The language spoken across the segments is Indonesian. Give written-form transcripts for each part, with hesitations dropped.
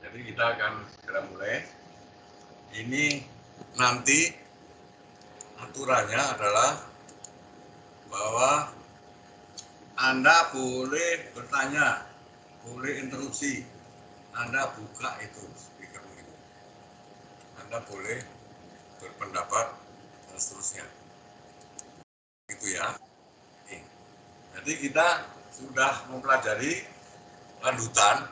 Jadi kita akan segera mulai. Ini nanti aturannya adalah bahwa Anda boleh bertanya, boleh interupsi, Anda buka itu speaker itu. Anda boleh berpendapat dan seterusnya. Itu ya. Jadi kita sudah mempelajari lanjutan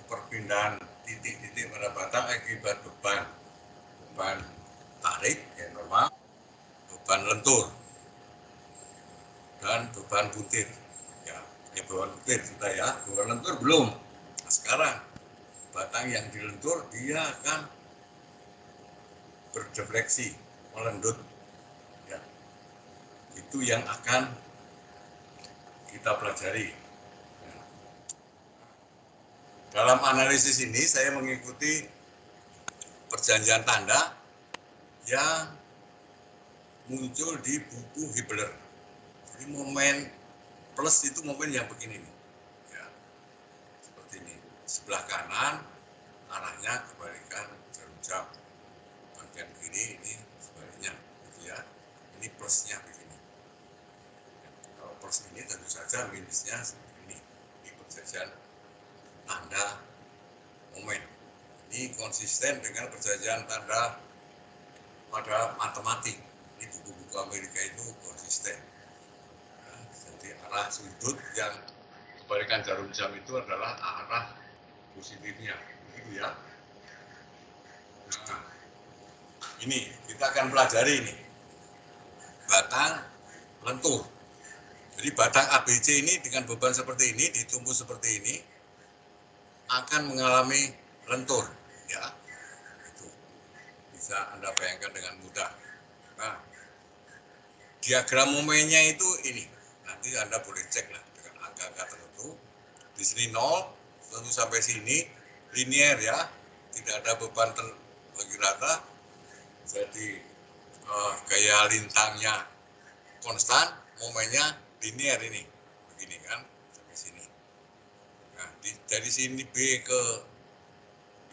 perpindahan titik-titik pada batang akibat beban tarik yang normal, beban lentur, dan beban butir. Ya beban butir sudah ya, beban lentur belum. Nah, sekarang batang yang dilentur dia akan berdefleksi, melendut. Ya, itu yang akan kita pelajari. Dalam analisis ini saya mengikuti perjanjian tanda yang muncul di buku Hibbeler. Jadi momen plus itu momen yang begini nih. Ya, seperti ini. Sebelah kanan arahnya kebalikan jarum jam. Bagian kiri ini sebaliknya, gitu ya. Ini plusnya begini. Kalau plus ini tentu saja minusnya seperti ini. Ini perjanjian tanda momen. Ini konsisten dengan perjanjian tanda pada matematik. Ini buku-buku Amerika itu konsisten. Nah, jadi arah sudut yang kebalikan jarum jam itu adalah arah positifnya, gitu ya. Nah, ini kita akan pelajari ini batang lentur. Jadi batang ABC ini dengan beban seperti ini, ditumbuh seperti ini, akan mengalami lentur, ya. Itu bisa Anda bayangkan dengan mudah. Nah, diagram momennya itu ini. Nanti Anda boleh cek lah dengan angka-angka tertentu. Di sini 0, tentu sampai sini linear ya, tidak ada beban terbagi rata. Jadi gaya lintangnya konstan, momennya linear ini, begini kan, sampai sini. Nah, dari sini B ke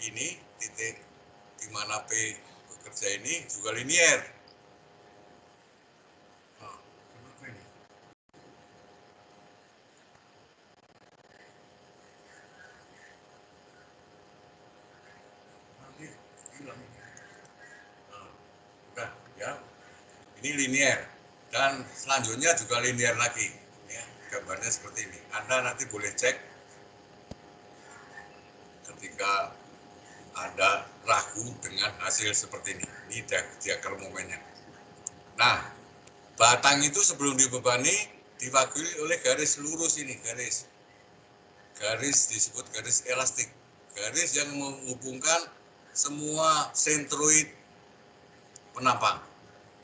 ini titik di mana P bekerja ini juga linear. Nah, kenapa ini? Nanti hilang. Nah, udah ya. Ini linear dan selanjutnya juga linear lagi. Ya, gambarnya seperti ini. Anda nanti boleh cek ketika Anda ragu dengan hasil seperti ini. Ini diagram momennya. Nah, batang itu sebelum dibebani diwakili oleh garis lurus ini, garis disebut garis elastik, garis yang menghubungkan semua sentroid penampang,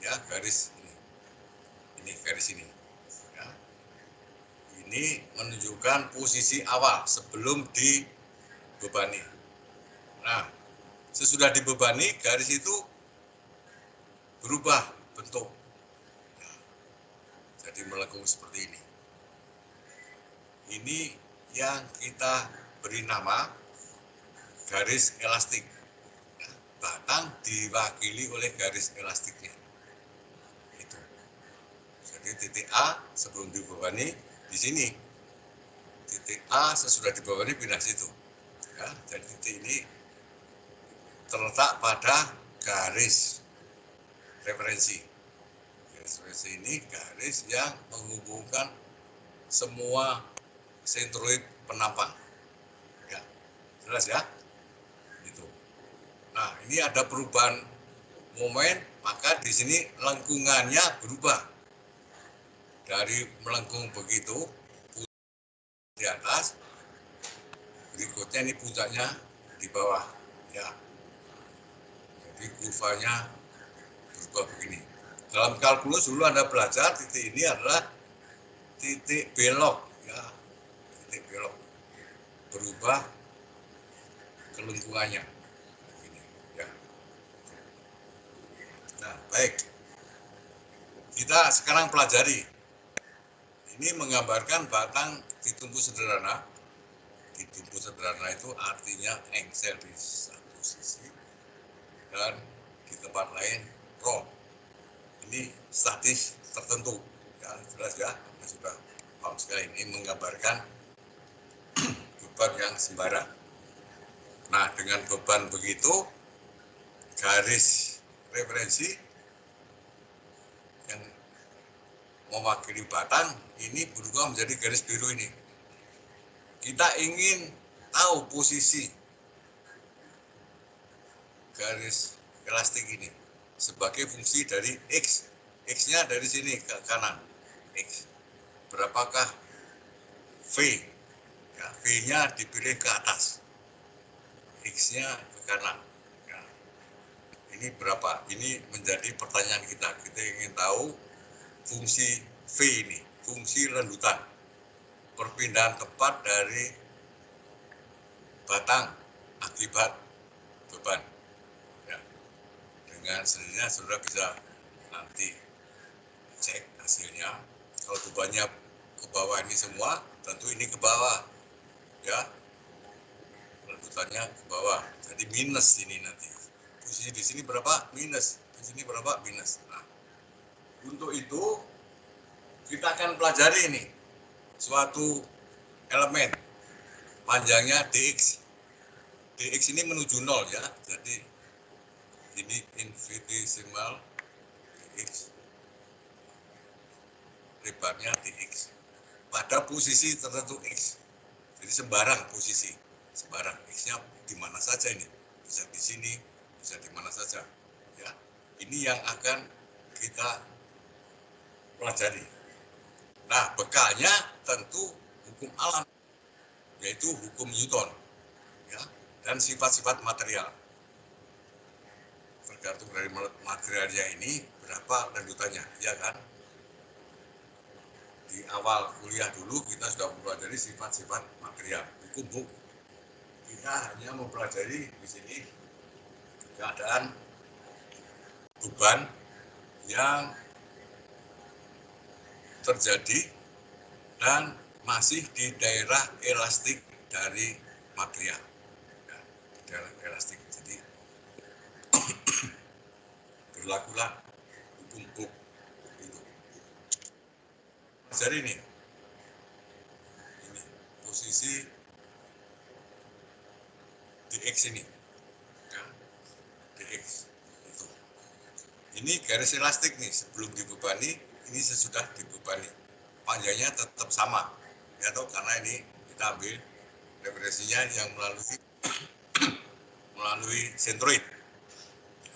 ya, garis ini garis ini, ya. Ini menunjukkan posisi awal sebelum dibebani. Nah, sesudah dibebani garis itu berubah bentuk, ya, jadi melengkung seperti ini. Ini yang kita beri nama garis elastik. Nah, batang diwakili oleh garis elastiknya. Itu. Jadi titik A sebelum dibebani di sini. Titik A sesudah dibebani pindah situ. Ya, jadi titik ini terletak pada garis referensi. Garis referensi ini garis yang menghubungkan semua sentroid penampang. Ya, jelas ya? Itu. Nah, ini ada perubahan momen, maka di sini lengkungannya berubah. Dari melengkung begitu di atas, berikutnya ini puncaknya di bawah. Ya. Jadi kurvanya berubah begini. Dalam kalkulus dulu Anda belajar titik ini adalah titik belok, ya, titik belok, berubah kelengkungannya. Begini, ya. Nah, baik. Kita sekarang pelajari. Ini menggambarkan batang ditumbuh sederhana di tubuh sederhana itu artinya engsel di satu sisi dan di tempat lain roll. Ini statis tertentu, ya jelas ya, sudah paham sekali. Ini menggambarkan beban yang sembarang. Nah, dengan beban begitu, garis referensi yang mewakili batang ini berubah menjadi garis biru ini. Kita ingin tahu posisi garis elastik ini sebagai fungsi dari X. X-nya dari sini ke kanan. X. Berapakah V? Ya, V-nya dipilih ke atas. X-nya ke kanan. Ya. Ini berapa? Ini menjadi pertanyaan kita. Kita ingin tahu fungsi V ini, fungsi rendutan. Perpindahan tepat dari batang akibat beban. Ya. Dengan sendirinya saudara bisa nanti cek hasilnya. Kalau bebannya ke bawah ini semua, tentu ini ke bawah. Ya. Rendutannya ke bawah. Jadi minus ini nanti. Posisi di sini berapa? Minus. Di sini berapa? Minus. Nah, untuk itu kita akan pelajari ini suatu elemen panjangnya dx. Dx ini menuju 0 ya. Jadi ini infinitesimal dx. Lebarnya dx. Pada posisi tertentu x. Jadi sembarang posisi. Sembarang x-nya di mana saja ini. Bisa di sini, bisa di mana saja. Ya. Ini yang akan kita pelajari. Nah, bekalnya tentu hukum alam, yaitu hukum Newton, ya, dan sifat-sifat material. Tergantung dari materialnya ini berapa rendutannya, ya kan? Di awal kuliah dulu kita sudah mempelajari sifat-sifat material, hukum. Kita hanya mempelajari di sini keadaan beban yang terjadi dan masih di daerah elastik dari material. Ya, daerah elastik. Jadi berlakulah hukum Hooke itu. Jadi ini posisi dx ini, ya, dx itu. Ini garis elastik nih sebelum dibebani, ini sesudah dibebani. Panjangnya tetap sama, ya toh, karena ini kita ambil referensinya yang melalui sentroid.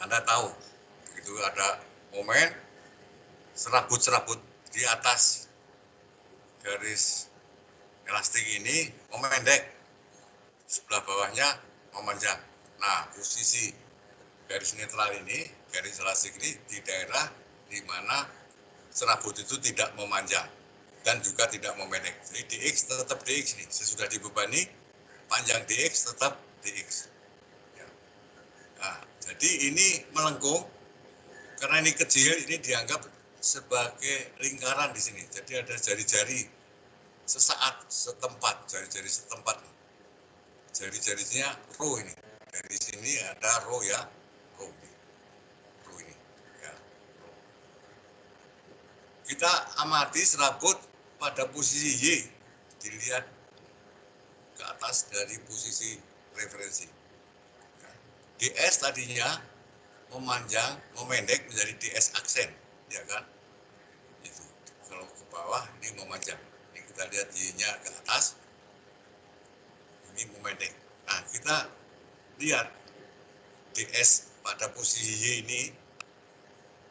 Anda tahu, begitu ada momen serabut-serabut di atas garis elastik ini memendek, sebelah bawahnya memanjang. Nah, posisi garis netral ini, garis elastik ini di daerah di mana serabut itu tidak memanjang dan juga tidak memendek. Jadi dx tetap dx nih, sesudah dibebani panjang dx tetap dx. Ya. Nah, jadi ini melengkung karena ini kecil, ini dianggap sebagai lingkaran di sini. Jadi ada jari-jari sesaat setempat, jari-jari setempat. Jari-jarinya row ini. Dari sini ada row ya, row ini. Ya. Kita amati serabut pada posisi Y, dilihat ke atas dari posisi referensi. DS tadinya memanjang, memendek menjadi DS aksen, ya kan? Itu. Kalau ke bawah ini memanjang. Ini kita lihat Y-nya ke atas, ini memendek. Nah, kita lihat DS pada posisi Y ini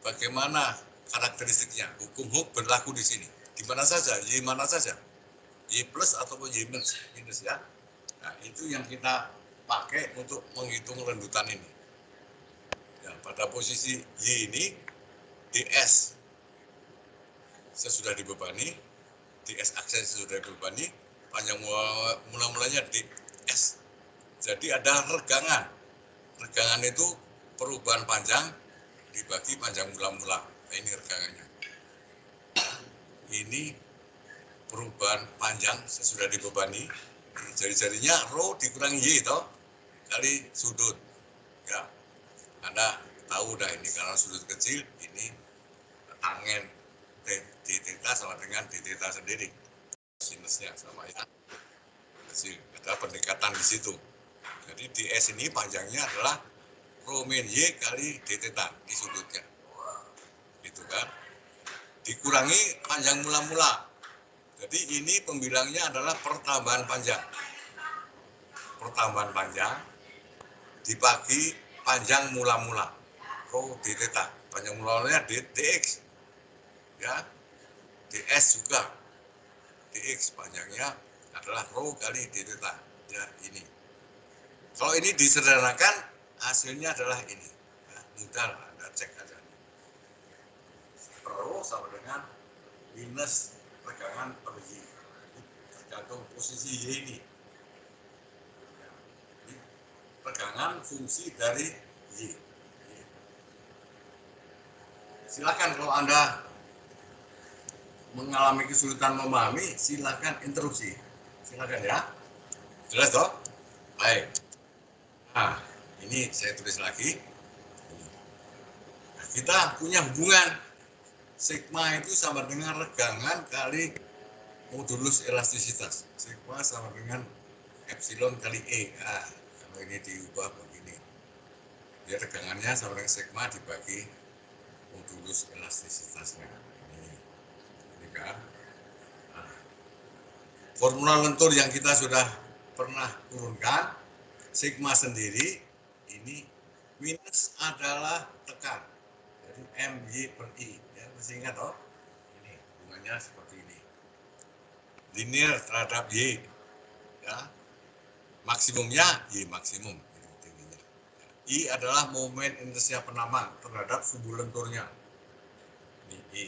bagaimana karakteristiknya. Hukum Hooke berlaku di sini. Di mana saja, Y mana saja. Y plus ataupun Y minus ya. Nah, itu yang kita pakai untuk menghitung rendutan ini. Ya, pada posisi Y ini, DS sesudah dibebani, DS aksen sesudah dibebani, panjang mula-mulanya DS. Jadi ada regangan. Regangan itu perubahan panjang dibagi panjang mula-mula. Nah, ini regangannya. Ini perubahan panjang sesudah dibebani, jari-jarinya rho dikurangi Y toh kali sudut. Ya, Anda tahu dah ini karena sudut kecil ini tangen d theta sama dengan d theta sendiri. Sinusnya sama ya kecil. Ada pendekatan di situ. Jadi ds ini panjangnya adalah rho min Y kali d theta di sudutnya. Gitu kan. Dikurangi panjang mula-mula. Jadi ini pembilangnya adalah pertambahan panjang. Pertambahan panjang dibagi panjang mula-mula. Rho d theta. Panjang mula-mulanya dx. Ya. ds juga. dx panjangnya adalah rho kali d theta. Ya, ini. Kalau ini disederhanakan hasilnya adalah ini. Ya, mudah lah, Anda cek aja. Rho sama dengan minus tegangan per Y. Tergantung posisi Y ini. Tegangan fungsi dari Y. Silakan kalau Anda mengalami kesulitan memahami, silakan interupsi. Silakan ya. Jelas toh? Baik. Nah, ini saya tulis lagi. Nah, kita punya hubungan sigma itu sama dengan regangan kali modulus elastisitas. Sigma sama dengan epsilon kali E. Nah, kalau ini diubah begini. Dia regangannya sama dengan sigma dibagi modulus elastisitasnya. Ini kan. Nah, formula lentur yang kita sudah pernah turunkan, sigma sendiri ini minus adalah tekan. Jadi MY per I. Ya, masih ingat toh? Ini hubungannya seperti ini. Linear terhadap Y. Ya. Maksimumnya Y maksimum. Tingginya. I adalah momen inersia penaman terhadap sumbu lenturnya. Ini I.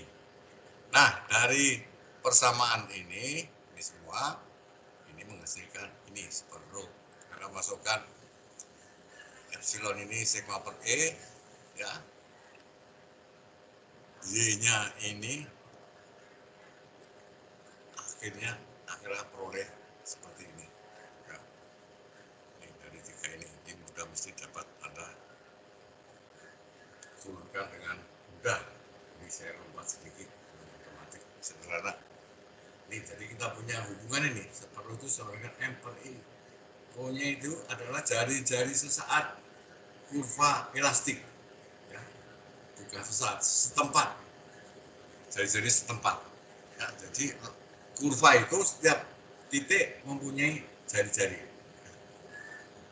Nah, dari persamaan ini semua, ini menghasilkan ini seperti rho. Karena masukkan epsilon ini sigma per E, ya. Y-nya ini akhirnya peroleh seperti ini. Ya. Ini dari tiga ini mudah mesti dapat Anda turunkan dengan mudah. Ini saya lompat sedikit, otomatis sederhana. Ini jadi kita punya hubungan ini seperti itu sama dengan M per I. Rho-nya itu adalah jari-jari sesaat kurva elastik. Ya. Bukan sesaat, setempat. Jari-jari setempat. Ya, jadi kurva itu setiap titik mempunyai jari-jari.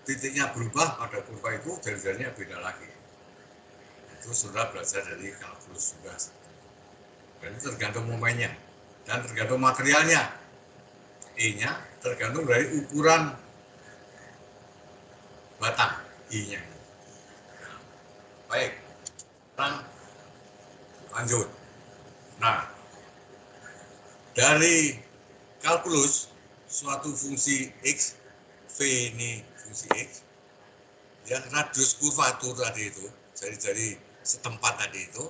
Titiknya berubah pada kurva itu, jari-jarinya beda lagi. Itu sudah belajar dari kalkulus juga. Dan itu tergantung momennya dan tergantung materialnya. E-nya tergantung dari ukuran batang I-nya. Baik, sekarang lanjut. Nah, dari kalkulus suatu fungsi X, V ini fungsi X, ya radius kurvatur tadi itu, jari-jari setempat tadi itu,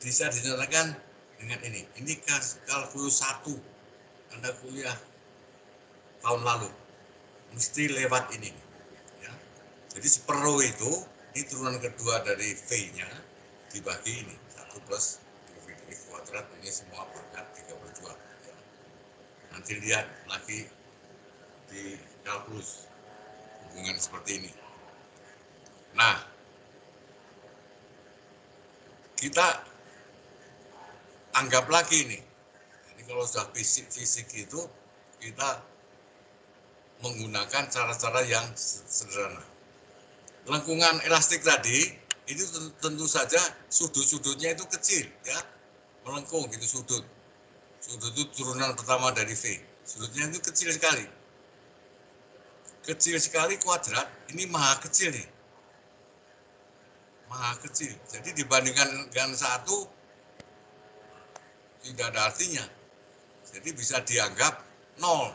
bisa dinyatakan dengan ini. Ini kalkulus 1, Anda kuliah tahun lalu, mesti lewat ini. Ya. Jadi separuh itu, ini turunan kedua dari V-nya, dibagi ini, 1 plus dV kuadrat, ini semua pangkat 32. Ya. Nanti lihat lagi di kalkulus, hubungan seperti ini. Nah, kita anggap lagi ini. Jadi kalau sudah fisik itu, kita menggunakan cara-cara yang sederhana. Lengkungan elastik tadi, itu tentu saja sudut-sudutnya itu kecil, ya, melengkung gitu sudut. Sudut itu turunan pertama dari V. Sudutnya itu kecil sekali. Kecil sekali kuadrat, ini maha kecil nih. Maha kecil. Jadi dibandingkan dengan 1, tidak ada artinya. Jadi bisa dianggap 0.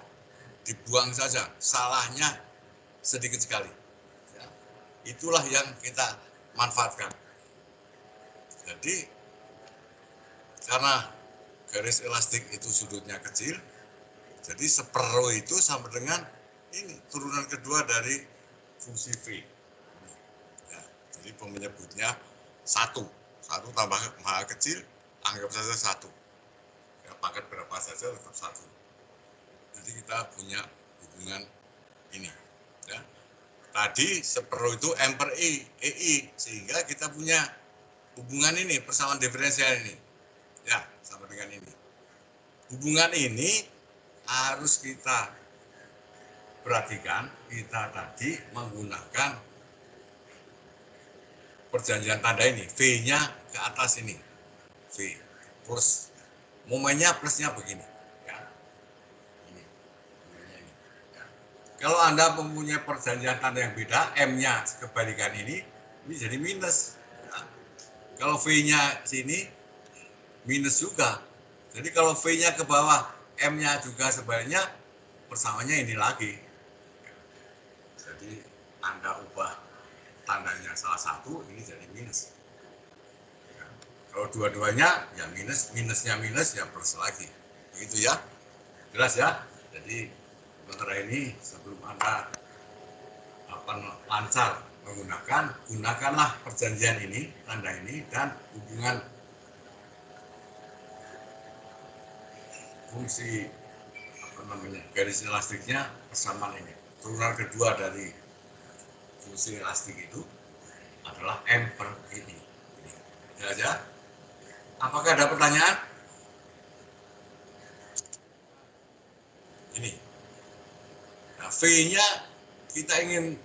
Dibuang saja. Salahnya sedikit sekali. Ya. Itulah yang kita manfaatkan. Jadi karena garis elastik itu sudutnya kecil, Jadi sepero itu sama dengan ini turunan kedua dari fungsi V. Ya, jadi penyebutnya 1. 1 tambah maha kecil, anggap saja 1. Ya, pangkat berapa saja tetap 1. Jadi kita punya hubungan ini. Ya. Tadi sepero itu M per I, EI, sehingga kita punya hubungan ini, persamaan diferensial ini. Ya, sama dengan ini. Hubungan ini harus kita perhatikan, kita tadi menggunakan perjanjian tanda ini, V-nya ke atas ini, V plus, momennya plusnya begini. Ya. Ini. Ya. Kalau Anda mempunyai perjanjian tanda yang beda, M-nya kebalikan ini jadi minus. Ya. Kalau V-nya sini, minus juga. Jadi kalau V-nya ke bawah, M-nya juga sebaliknya, persamaannya ini lagi. Jadi Anda ubah tandanya salah satu, ini jadi minus. Ya. Kalau dua-duanya, ya minus, minusnya minus, ya plus lagi. Begitu ya. Jelas ya? Jadi sementara ini sebelum Anda lancar menggunakan, gunakanlah perjanjian ini, tanda ini, dan hubungan fungsi garis elastiknya persamaan ini. Turunan kedua dari fungsi elastik itu adalah M per ini. Ya aja. Apakah ada pertanyaan? Ini. Nah, V-nya kita ingin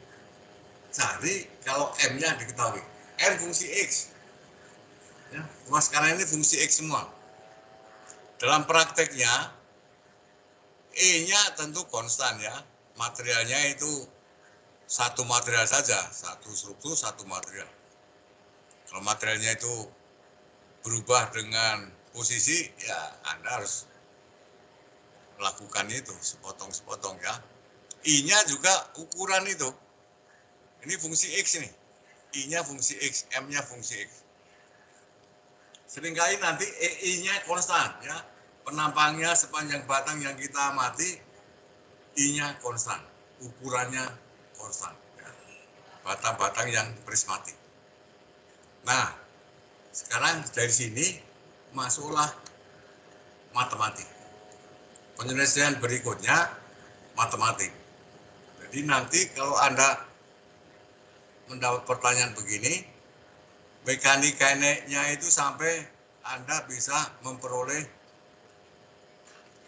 cari kalau M-nya diketahui. M fungsi X. Ya, sekarang ini fungsi X semua. Dalam prakteknya, E-nya tentu konstan ya. Materialnya itu satu material saja, satu struktur, satu material. Kalau materialnya itu berubah dengan posisi, ya Anda harus melakukan itu, sepotong-sepotong ya. I-nya juga ukuran itu. Ini fungsi X nih. I-nya fungsi X, M-nya fungsi X. Seringkali nanti EI-nya konstan ya. Penampangnya sepanjang batang yang kita amati, I-nya konstan, ukurannya konstan. Ya. Batang-batang yang prismatik. Nah, sekarang dari sini masuklah matematik. Penyelesaian berikutnya matematik. Jadi nanti kalau Anda mendapat pertanyaan begini, mekanik kinetiknya itu sampai Anda bisa memperoleh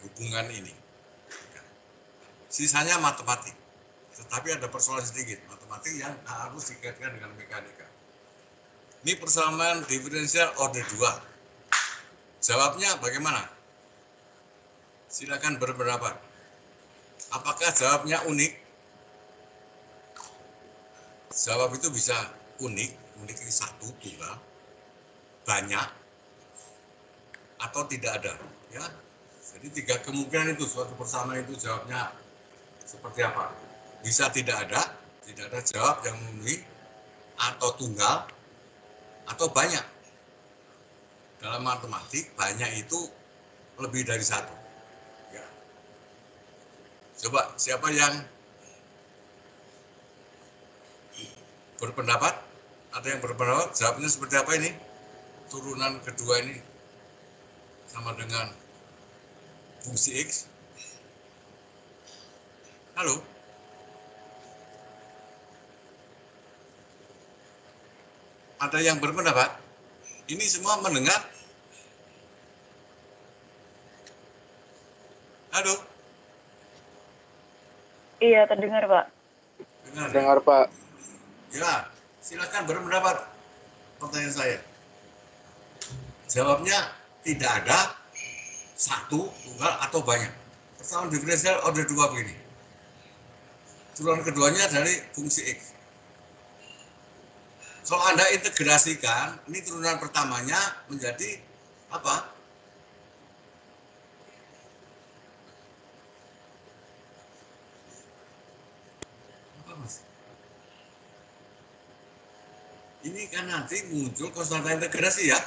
hubungan ini. Sisanya matematik. Tetapi ada persoalan sedikit, matematik yang harus dikaitkan dengan mekanika. Ini persamaan diferensial order 2. Jawabnya bagaimana? Silakan berpendapat. Apakah jawabnya unik? Jawab itu bisa unik ini satu, tunggal, banyak, atau tidak ada. Ya. Jadi 3 kemungkinan itu, suatu persamaan itu jawabnya seperti apa? Bisa tidak ada jawab yang memenuhi, atau tunggal, atau banyak. Dalam matematik, banyak itu lebih dari 1. Ya. Coba, siapa yang berpendapat? Ada yang berpendapat? Jawabnya seperti apa ini? Turunan kedua ini sama dengan fungsi X. Halo? Ada yang berpendapat? Ini semua mendengar? Halo? Iya, terdengar, Pak. Dengar, Pak. Ya, silakan berpendapat. Pertanyaan saya. Jawabnya tidak ada, satu, tunggal, atau banyak. Persamaan diferensial order 2 begini. Turunan keduanya dari fungsi X. Kalau Anda integrasikan, ini turunan pertamanya menjadi apa? Apa, Mas? Ini kan nanti muncul konstanta integrasi ya?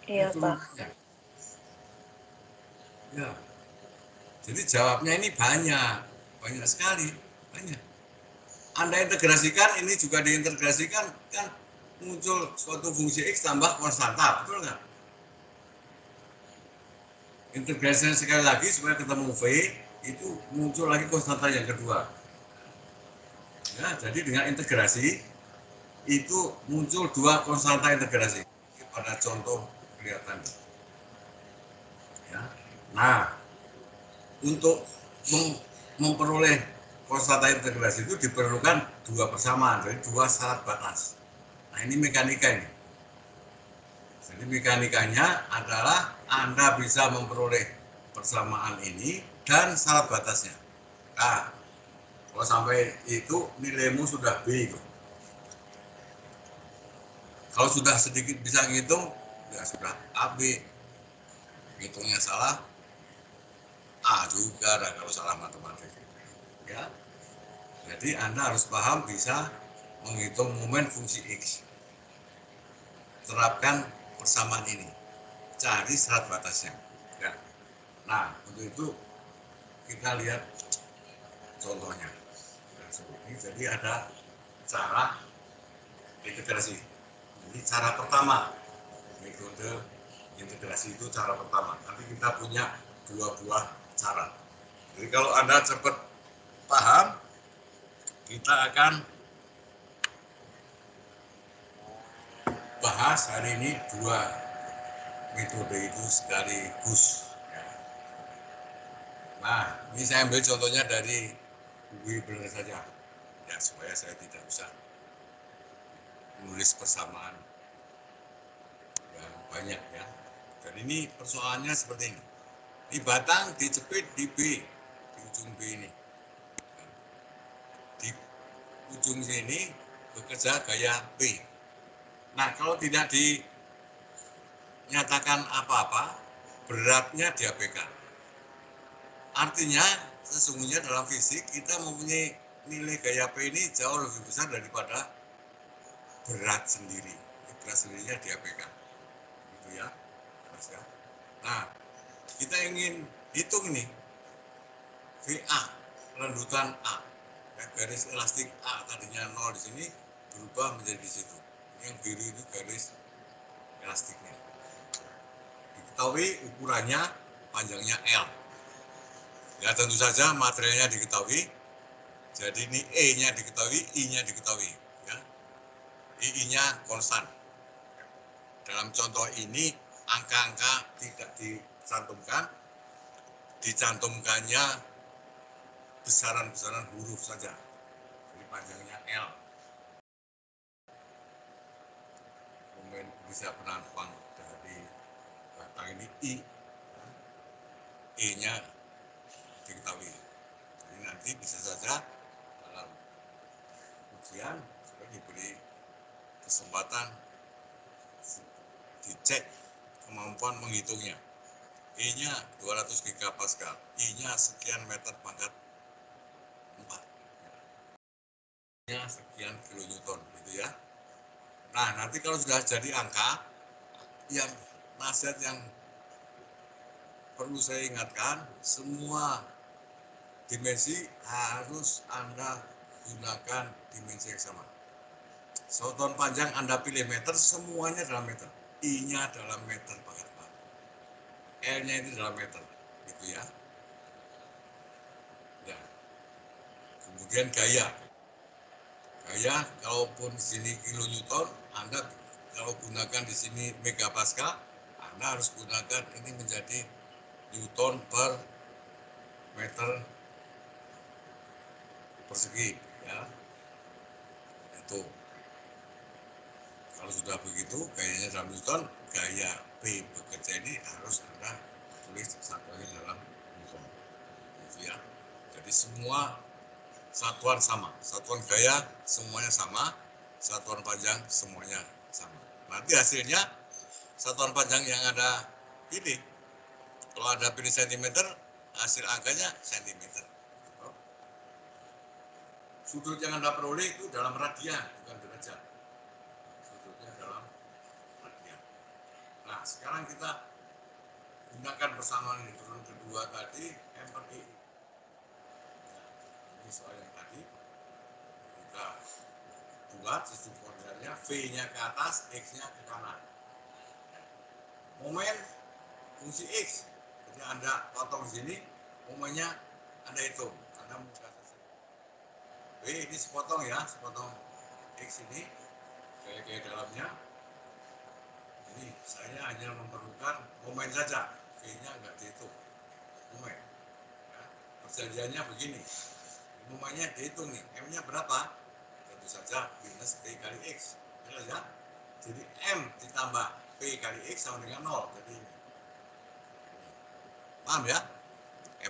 Iya, Pak. Ya. Jadi jawabnya ini banyak sekali, banyak. Anda integrasikan, ini juga diintegrasikan, kan muncul suatu fungsi X tambah konstanta, betul nggak? Integrasinya sekali lagi supaya ketemu V, itu muncul lagi konstanta yang kedua. Ya, jadi dengan integrasi, itu muncul dua konstanta integrasi. Ini pada contoh kelihatan. Ya. Nah, untuk memperoleh konstanta integrasi itu diperlukan dua persamaan, jadi dua syarat batas. Nah, ini mekanika ini. Jadi mekanikanya adalah Anda bisa memperoleh persamaan ini dan syarat batasnya. Nah, kalau sampai itu nilaimu sudah B. Kalau sudah sedikit bisa ngitung, ya sudah AB. Hitungnya salah, A juga dah kalau salah matematik. Ya. Jadi Anda harus paham bisa menghitung momen fungsi X. Terapkan persamaan ini. Cari syarat batasnya. Ya. Nah, untuk itu kita lihat contohnya. Jadi ada cara integrasi. Ini cara pertama. Metode integrasi itu cara pertama. Nanti kita punya dua buah cara. Jadi kalau Anda cepat paham, kita akan bahas hari ini dua metode itu sekaligus. Nah, ini saya ambil contohnya dari buku Hibbeler saja, ya supaya saya tidak usah menulis persamaan yang banyak ya. Dan ini persoalannya seperti ini. Ini batang dicepit di B, di ujung B ini. Di ujung sini bekerja gaya P. Nah, kalau tidak dinyatakan apa-apa, beratnya diabaikan. Artinya, sesungguhnya dalam fisik kita mempunyai nilai gaya P ini jauh lebih besar daripada berat sendiri. Berat sendirinya diabaikan. Gitu ya. Nah, kita ingin hitung ini VA, rendutan A. Garis elastik A tadinya 0 di sini berubah menjadi di situ. Yang biru itu garis elastiknya. Diketahui ukurannya, panjangnya L. Ya tentu saja materialnya diketahui. Jadi ini E-nya diketahui, I-nya diketahui. Ya. I-nya konstan. Dalam contoh ini angka-angka tidak dicantumkan, dicantumkannya besaran-besaran huruf saja. Jadi panjangnya L. Kemudian bisa penampang dari batang ini I. E-nya diketahui. Jadi nanti bisa saja dalam ujian sudah diberi kesempatan dicek kemampuan menghitungnya. E-nya 200 gigapascal, I-nya sekian meter pangkat 4. I-nya sekian kilonewton gitu ya. Nah, nanti kalau sudah jadi angka, yang nasihat yang perlu saya ingatkan, semua dimensi harus Anda gunakan dimensi yang sama. Satuan panjang Anda pilih meter, semuanya dalam meter. I-nya dalam meter pangkat 4. L-nya itu dalam meter, gitu ya. Ya. Kemudian gaya. Gaya, kalaupun di sini kilonewton, Anda kalau gunakan di sini megapascal, Anda harus gunakan ini menjadi newton per meter persegi, ya. Itu. Kalau sudah begitu, gayanya dalam newton, gaya P bekerja ini harus Anda tulis satuannya dalam newton. Gitu ya. Jadi semua satuan sama, satuan gaya semuanya sama, satuan panjang semuanya sama. Nanti hasilnya satuan panjang yang ada ini, kalau ada pilih sentimeter, hasil angkanya sentimeter. Sudut yang Anda peroleh itu dalam radian, bukan derajat. Sudutnya dalam radian. Nah, sekarang kita gunakan persamaan ini. Turun kedua tadi, M per I. Ini soal yang tadi kita buat sistem koordinatnya, V-nya ke atas, X-nya ke kanan. Momen fungsi X, jadi Anda potong di sini, momennya Anda hitung, Anda mudah selesai. V ini sepotong ya, sepotong X ini, kayak dalamnya. Ini saya hanya memerlukan momen saja, V-nya nggak dihitung, momen. Ya, perjanjiannya begini, momennya dihitung nih, M-nya berapa? Tentu saja minus P kali X, jelas ya? Jadi M ditambah P kali X sama dengan 0, jadi ini. Paham ya?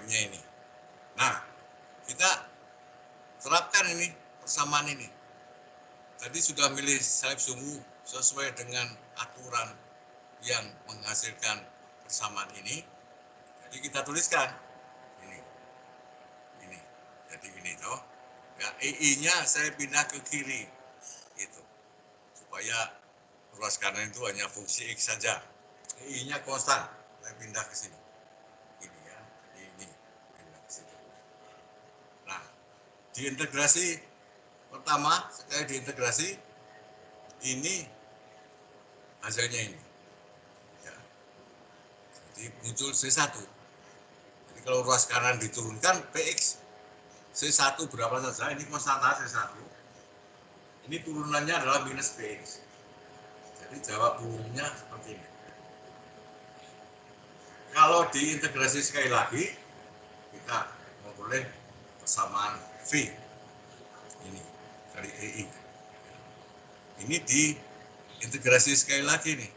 M-nya ini. Nah, kita terapkan ini, persamaan ini. Tadi sudah milih salib sumbu sesuai dengan aturan yang menghasilkan persamaan ini. Jadi kita tuliskan ini. Jadi ini toh. Ya, I-nya saya pindah ke kiri. Gitu. Supaya ruas kanan itu hanya fungsi X saja. I-nya konstan. Saya pindah ke sini. Ini ya. Ini pindah ke sini. Nah, diintegrasi pertama, sekali diintegrasi, ini hasilnya ini. Ya. Jadi muncul C1. Jadi kalau ruas kanan diturunkan, PX C1 berapa saja, ini konstanta C1. Ini turunannya adalah minus PX. Jadi jawab umumnya seperti ini. Kalau diintegrasi sekali lagi, kita memperoleh persamaan V. Ini dari EI. Ini diintegrasi sekali lagi nih.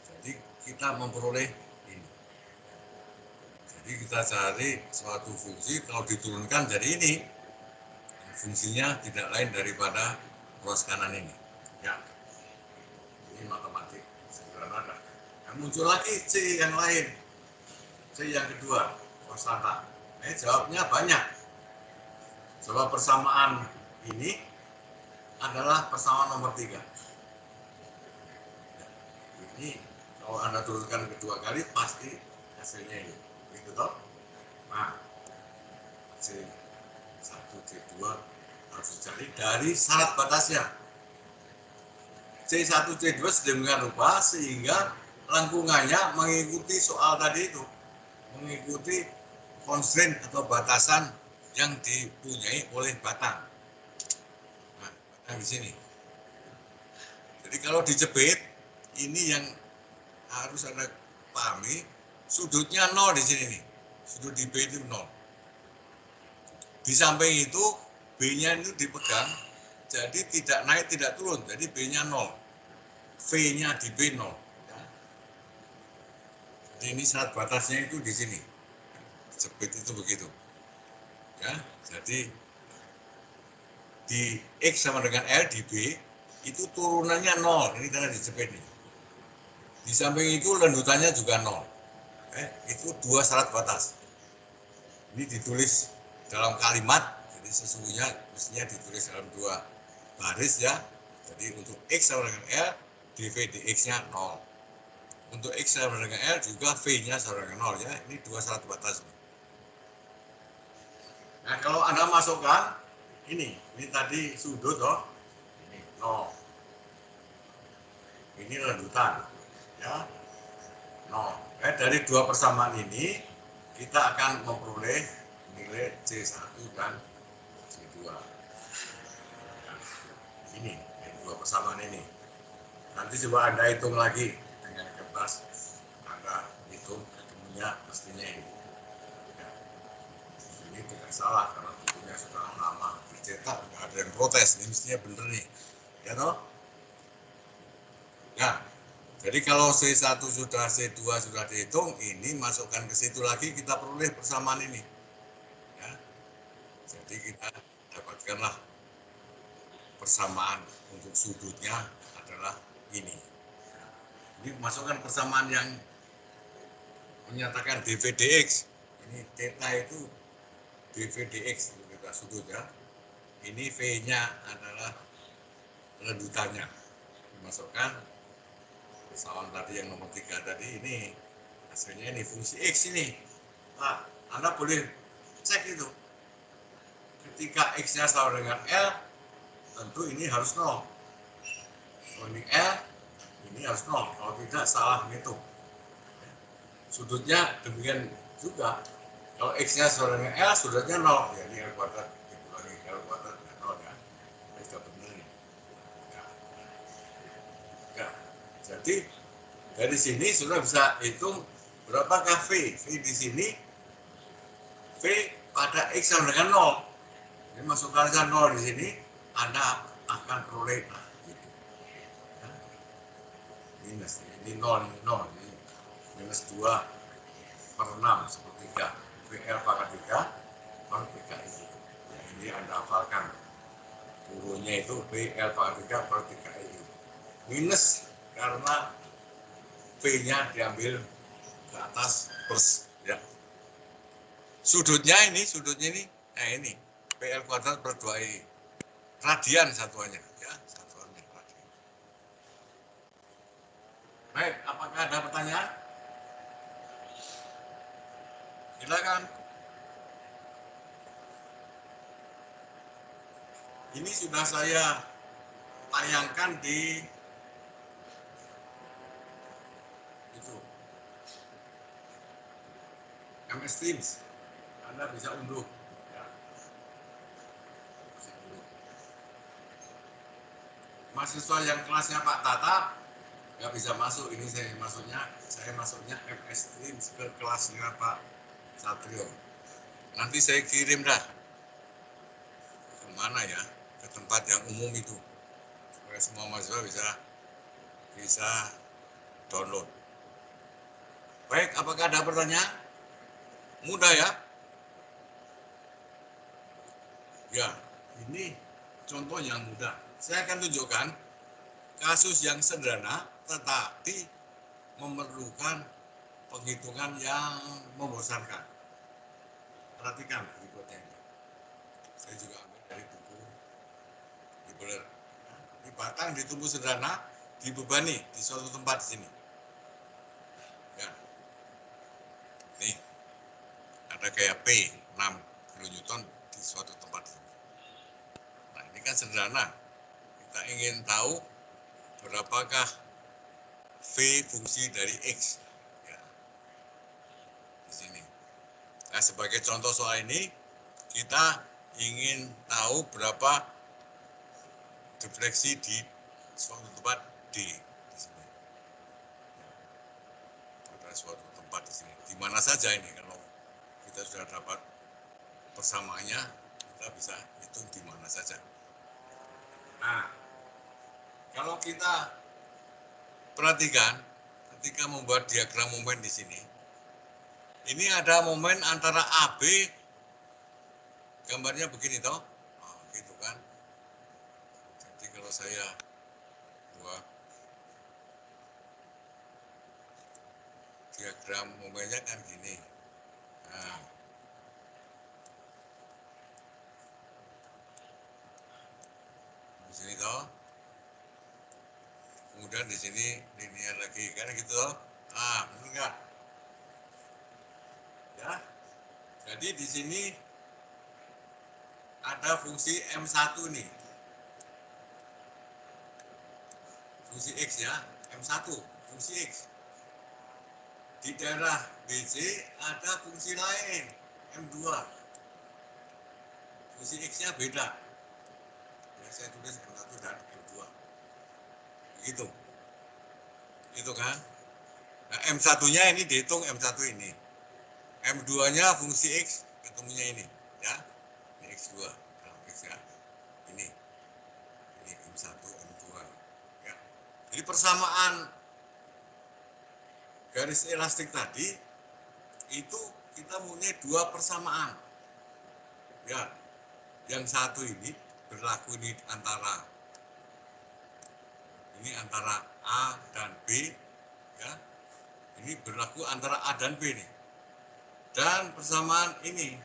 Jadi kita memperoleh ini. Jadi kita cari suatu fungsi, kalau diturunkan jadi ini. Fungsinya tidak lain daripada ruas kanan ini. Ya. Ini matematik sederhana. Nah, muncul lagi C yang lain. C yang kedua, konstanta. Jawabnya banyak. Coba persamaan ini adalah persamaan nomor 3. Ini kalau Anda turunkan kedua kali pasti hasilnya ini. Gitu toh. Nah, C1, C2 harus dicari dari syarat batasnya. C1, C2 sedemikian rupa sehingga lengkungannya mengikuti soal tadi itu. Mengikuti constraint atau batasan yang dipunyai oleh batang. Nah, batang di sini. Jadi kalau dijepit, ini yang harus Anda pahami, sudutnya 0 di sini nih. Sudut di B itu 0. Di samping itu, B-nya itu dipegang, jadi tidak naik, tidak turun. Jadi B-nya 0. V-nya di B 0. Ya. Jadi ini syarat batasnya itu di sini. Jepit itu begitu. Ya, jadi di X sama dengan L di B itu turunannya 0. Ini karena dijepit nih. Di samping itu lanjutannya juga 0. Itu dua syarat batas. Ini ditulis dalam kalimat, jadi sesungguhnya mestinya ditulis dalam dua baris ya. Jadi untuk X sama dengan L, dV dx-nya 0. Untuk X sama dengan L juga V-nya sama dengan 0 ya. Ini dua syarat batas. Nah kalau Anda masukkan ini tadi sudut loh. Ini 0. Ini lanjutan ya. 0. Dari dua persamaan ini kita akan memperoleh nilai C1 dan C2. Ini dua persamaan ini. Nanti coba Anda hitung lagi dengan kertas. Anda hitung ketemunya mestinya ini. Ya. Ini tidak salah karena bukunya sudah lama dicetak, nggak ada yang protes. Ini mestinya bener nih, ya toh? Nah, jadi kalau C1 sudah, C2 sudah dihitung, ini masukkan ke situ lagi, kita peroleh persamaan ini. Ya. Jadi kita dapatkanlah persamaan untuk sudutnya adalah ini. Ini masukkan persamaan yang menyatakan dV dx. Ini theta itu dV dx, kita sudut ya. Ini V-nya adalah lanjutannya. Dimasukkan persamaan tadi yang nomor 3 tadi ini Hasilnya ini fungsi X ini. Nah, Anda boleh cek itu. Ketika X-nya sama dengan L, tentu ini harus 0. Kalau ini L, ini harus 0. Kalau tidak, salah ngitung. Sudutnya demikian juga. Kalau X-nya sama dengan L, sudutnya 0. Ya, ini L kuadrat. Dikurangi L kuadrat, 0 ya. Ini sudah benar ini. Ya. Jadi, dari sini sudah bisa hitung berapakah V. V di sini, V pada X sama dengan 0. Jadi masukkan saja 0 di sini, Anda akan peroleh gitu. Ya. Minus, ini 0, ini 0, ini minus 2 per 6 sepertiga. VL pangkat 3 per 3 itu. Ya, ini Anda hafalkan. Turunnya itu VL pangkat 3 per 3 itu. Minus karena V-nya diambil ke atas plus. Ya. Sudutnya ini, nah ini. PL kuadrat per 2I. Radian satuannya. Ya, satuannya radian. Baik, apakah ada pertanyaan? Silakan. Ini sudah saya tayangkan di itu MS Teams. Anda bisa unduh. Ya. Mahasiswa yang kelasnya Pak Tata nggak bisa masuk. Ini saya masuknya MS Teams ke kelasnya Pak Satrio. Nanti saya kirim dah kemana ya, ke tempat yang umum itu supaya semua mahasiswa bisa download. Baik, apakah ada pertanyaan? Mudah ya? Ya, ini contoh yang mudah. Saya akan tunjukkan kasus yang sederhana tetapi memerlukan penghitungan yang membosankan. Perhatikan berikutnya ini. Saya juga ambil dari buku Hibbeler. Ini batang ditumbuh sederhana, dibebani di suatu tempat di sini. Ya. Nih, ada kayak P 6 kN di suatu tempat. Nah, ini kan sederhana. Kita ingin tahu berapakah V fungsi dari X. Ya. Di sini. Nah, sebagai contoh soal ini, kita ingin tahu berapa defleksi di suatu tempat D di sini. Pada suatu tempat di sini. Di mana saja ini kalau kita sudah dapat persamaannya, kita bisa hitung di mana saja. Nah, kalau kita perhatikan ketika membuat diagram momen di sini, ini ada momen antara AB, gambarnya begini toh, nah, gitu kan. Jadi kalau saya buat diagram momennya kan gini. Nah, di sini toh, kemudian di sini linear lagi kan gitu toh. Ah, benar nggak? Ya. Jadi di sini ada fungsi M1 nih. Fungsi X ya, M1, fungsi X. Di daerah BC ada fungsi lain, M2. Fungsi X-nya beda. Ya, saya tulis M1 dan M2. Begitu. Itu kan. Nah, M1-nya ini dihitung M1 ini. M2-nya fungsi X ketemunya ini. Ya. Ini X2. Nah, X ya. Ini M1, M2. Ya. Jadi persamaan garis elastik tadi itu kita punya dua persamaan. Ya, yang satu ini berlaku ini antara A dan B, ya. Ini berlaku antara A dan B nih. Dan persamaan ini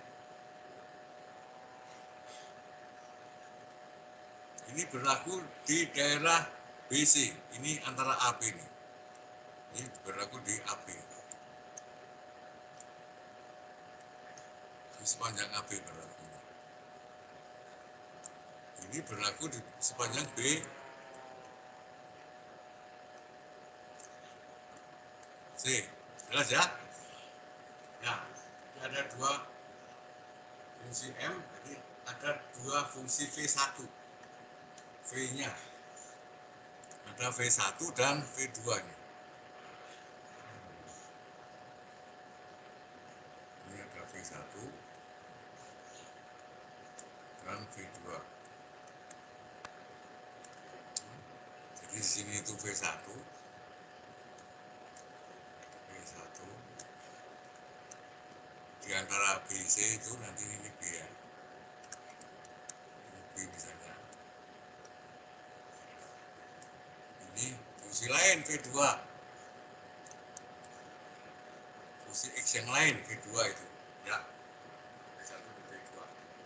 berlaku di daerah BC. Ini antara AB nih. Ini berlaku di AB. sepanjang AB berlaku. Ini berlaku di sepanjang B. C. Jelas ya? Nah, ada dua fungsi M, jadi ada dua fungsi V1. V-nya. Ada V1 dan V2-nya. Ini ada V1 dan V2. Jadi di sini itu V1. Di antara B, C itu nanti ini B ya. Ini B misalnya. Ini fungsi lain V2. Fungsi X yang lain V2 itu. Ya. V1 dan V2.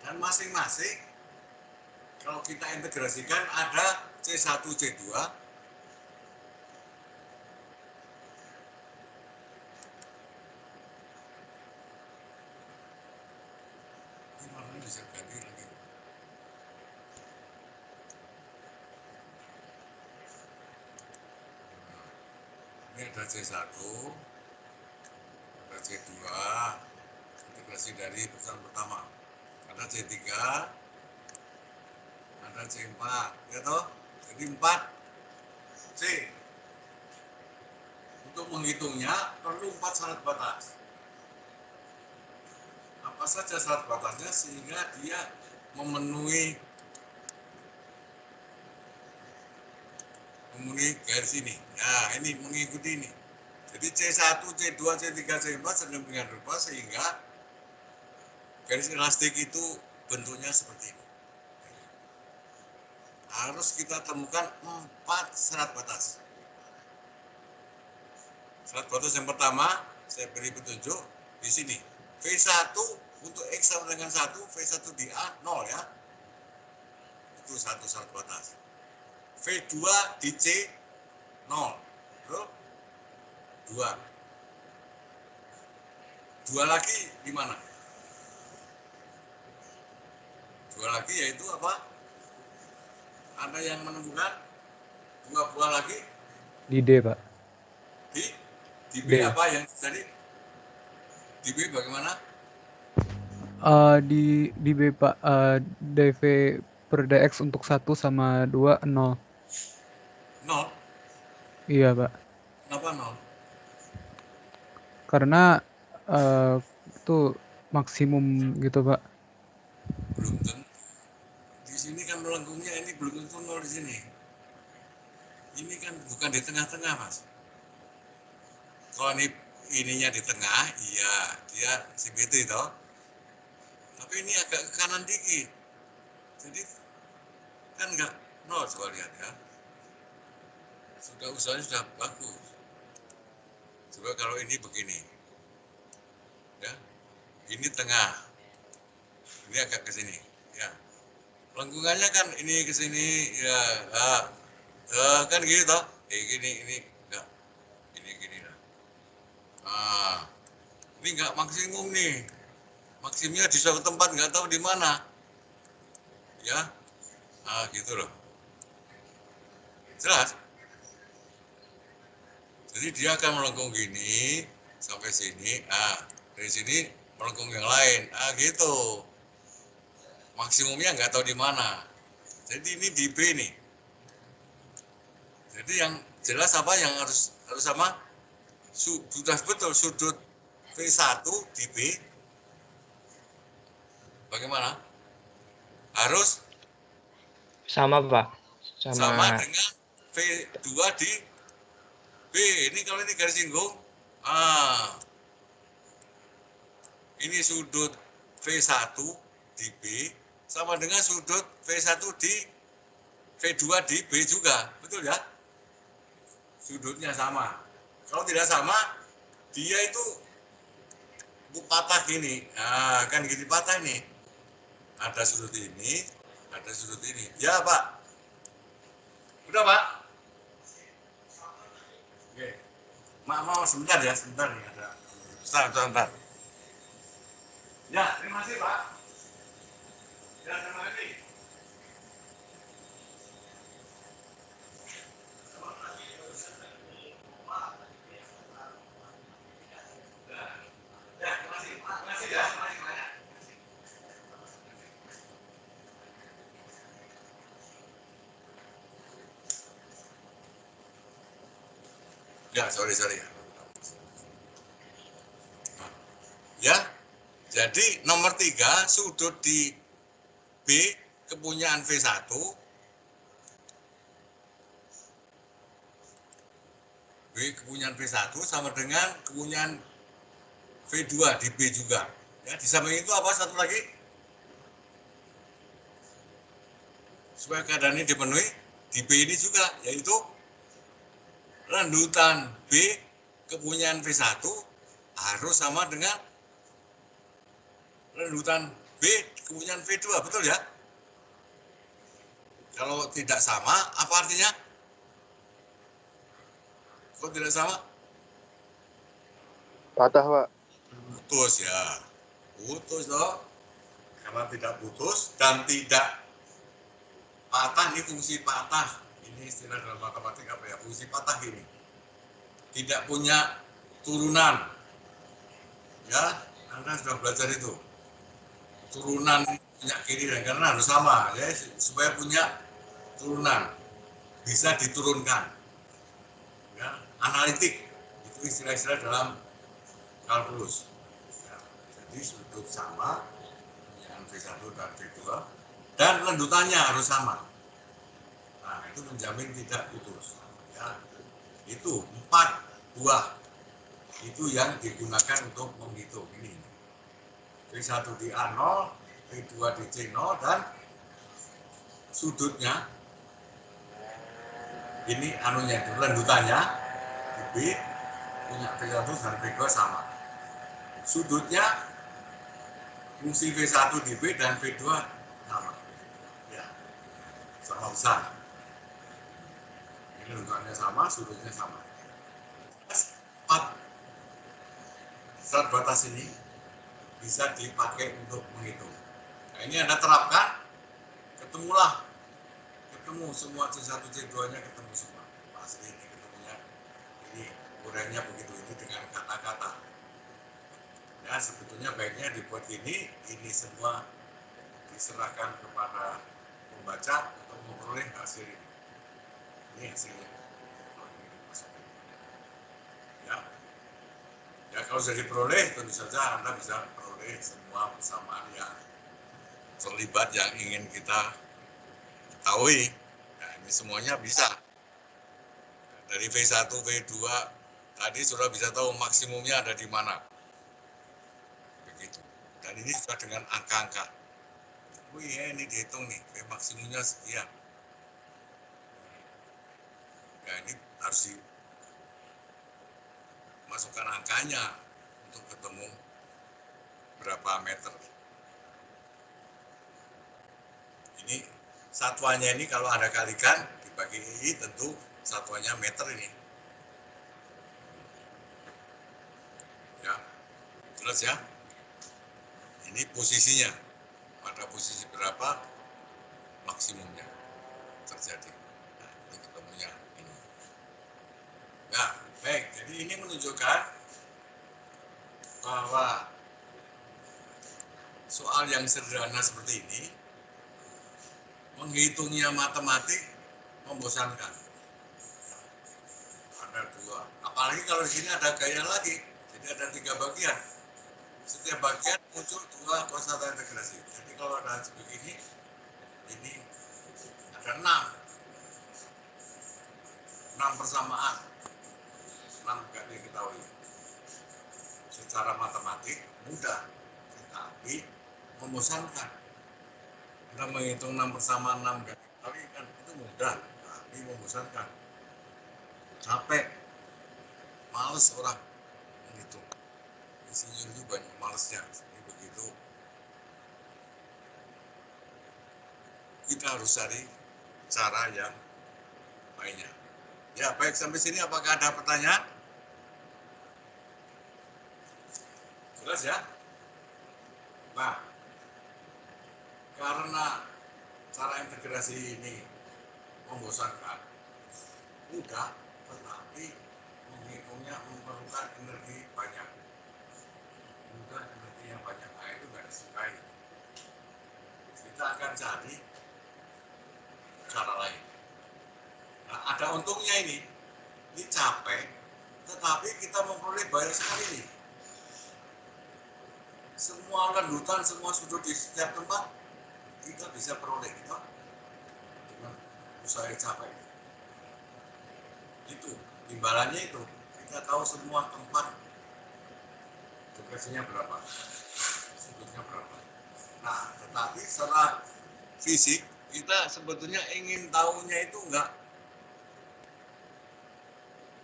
Dan masing-masing kalau kita integrasikan ada C1, C2. Ini warnanya bisa ganti lagi. Ini ada C1, ada C2, integrasi dari putusan pertama. Ada C3, ada C4, ya toh? Jadi 4 C. Untuk menghitungnya perlu 4 syarat batas. Apa saja syarat batasnya sehingga dia memenuhi garis ini. Nah, ini mengikuti ini. Jadi C1, C2, C3, C4 sedemikian rupa sehingga garis elastik itu bentuknya seperti ini. Harus kita temukan 4 syarat batas. Syarat batas yang pertama, saya beri petunjuk di sini. V1 untuk X sama dengan 1, V1 di A 0 ya. Itu satu syarat batas. V2 di C 0. Betul? 2. 2 lagi di mana? 2 lagi yaitu apa? Ada yang menemukan 2 buah lagi? Di D, Pak. Di B D. apa yang tadi? Di B bagaimana? Di B, Pak. dV per dx untuk 1 sama 2, 0. 0? Iya, Pak. Kenapa 0? Karena itu maksimum gitu, Pak. Belum tentu. Di sini kan melengkungnya ini belum tentu 0 di sini. Ini kan bukan di tengah-tengah, Mas. Kalau ininya di tengah, iya, dia simetri toh. Tapi ini agak ke kanan dikit. Jadi kan enggak 0, coba lihat ya. Usahanya sudah bagus. Coba kalau ini begini. Ya. Ini tengah. Ini agak ke sini, ya. Lengkungannya kan ini ke sini, ya. Kan gitu toh. Ini enggak. Ini gini lah. Ini enggak maksimum nih. Maksimumnya di suatu tempat enggak tahu di mana. Ya. Gitu loh. Jelas? Jadi dia akan melengkung gini sampai sini. Dari sini melengkung yang lain. Gitu. Maksimumnya nggak tahu di mana. Jadi ini di B nih. Jadi yang jelas apa yang harus sama? Sudah betul sudut V1 di B. Bagaimana? Harus sama, Pak. Sama dengan V2 di B. Ini kalau ini garis singgung. Ini sudut V1 di B sama dengan sudut V1 di V2 di B juga. Betul ya? Sudutnya sama. Kalau tidak sama, dia itu patah gini. Kan gini patah ini. Ada sudut ini, ada sudut ini. Ya, Pak. Udah, Pak? Oke. Mau sebentar ya, sebentar nih ada. Sebentar. Ya, terima kasih Pak. Ya, terima kasih. Ya, sorry. Ya, jadi nomor 3 sudut di B kepunyaan V1 kepunyaan V1 sama dengan kepunyaan V2 di B juga. Ya, di samping itu apa satu lagi? Supaya keadaan ini dipenuhi, di B ini juga, yaitu rendutan B kepunyaan V1 harus sama dengan rendutan B kepunyaan V2, betul ya? Kalau tidak sama, apa artinya? Kok tidak sama? Patah, Pak. Putus ya. Putus loh. Karena tidak putus dan tidak patah, ini fungsi patah. Ini istilah dalam matematik apa ya? Fungsi patah ini. Tidak punya turunan. Ya, Anda sudah belajar itu. Turunan punya kiri dan kanan harus sama ya, supaya punya turunan bisa diturunkan. Ya, analitik itu istilah-istilah dalam kalkulus. Ya, jadi sudut sama yang V1 dan V2 dan rendutannya harus sama. Nah, itu menjamin tidak putus. Ya, itu 4 buah itu yang digunakan untuk menghitung ini. V1 di A0, V2 di C0 dan sudutnya ini anunya itu rendutannya di B punya V1 dan V2 sama. Sudutnya fungsi V1 di B dan V2 sama. Ya, sama besar. Ini rendutannya sama, sudutnya sama. 4 zat batas ini bisa dipakai untuk menghitung. Nah, ini Anda terapkan, ketemu semua C1, C2-nya ketemu semua. Pasti ini ketemunya, ini urainya begitu, ini dengan kata-kata. Ya, sebetulnya baiknya dibuat ini semua diserahkan kepada pembaca untuk memperoleh hasil ini. Ini hasilnya. Ya, ya kalau sudah diperoleh, tentu saja Anda bisa peroleh semua persamaan yang terlibat yang ingin kita ketahui. Nah, ini semuanya bisa. Dari V1, V2 tadi sudah bisa tahu maksimumnya ada di mana. Begitu. Dan ini sudah dengan angka-angka. Oh iya, ini dihitung nih, maksimumnya sekian. Ya, ini harus dimasukkan angkanya untuk ketemu berapa meter. Ini satuannya ini kalau Anda kalikan dibagi I, tentu satuannya meter ini. Ya, jelas ya? Ini posisinya, pada posisi berapa maksimumnya terjadi. Nah, ini ketemunya ini. Nah, baik. Jadi ini menunjukkan bahwa soal yang sederhana seperti ini, menghitungnya matematik membosankan. Ada 2. Apalagi kalau di sini ada gaya lagi. Jadi ada 3 bagian. Setiap bagian muncul 2 kosata integrasi. Jadi kalau ada begini, ini ada 6 persamaan. 6 gak diketahui. Secara matematik mudah, tetapi membosankan. Kita menghitung 6 persamaan 6 gak diketahui kan itu mudah, tapi membosankan. Capek, males orang menghitung. Insinyur itu banyak malesnya. Jadi begitu kita harus cari cara yang lainnya. Ya, baik, sampai sini apakah ada pertanyaan? Jelas ya? Nah, karena cara integrasi ini membosankan, mudah, tetapi menghitungnya memerlukan energi banyak. Mudah energi yang banyak, nah itu nggak disukai. Kita akan cari cara lain. Nah, ada untungnya ini capek, tetapi kita memperoleh banyak sekali nih. Semua landutan, semua sudut di setiap tempat kita bisa peroleh kita dengan usaha yang capek. Itu imbalannya itu kita tahu semua tempat lokasinya berapa, sudutnya berapa. Nah, tetapi secara fisik kita sebetulnya ingin tahunya itu enggak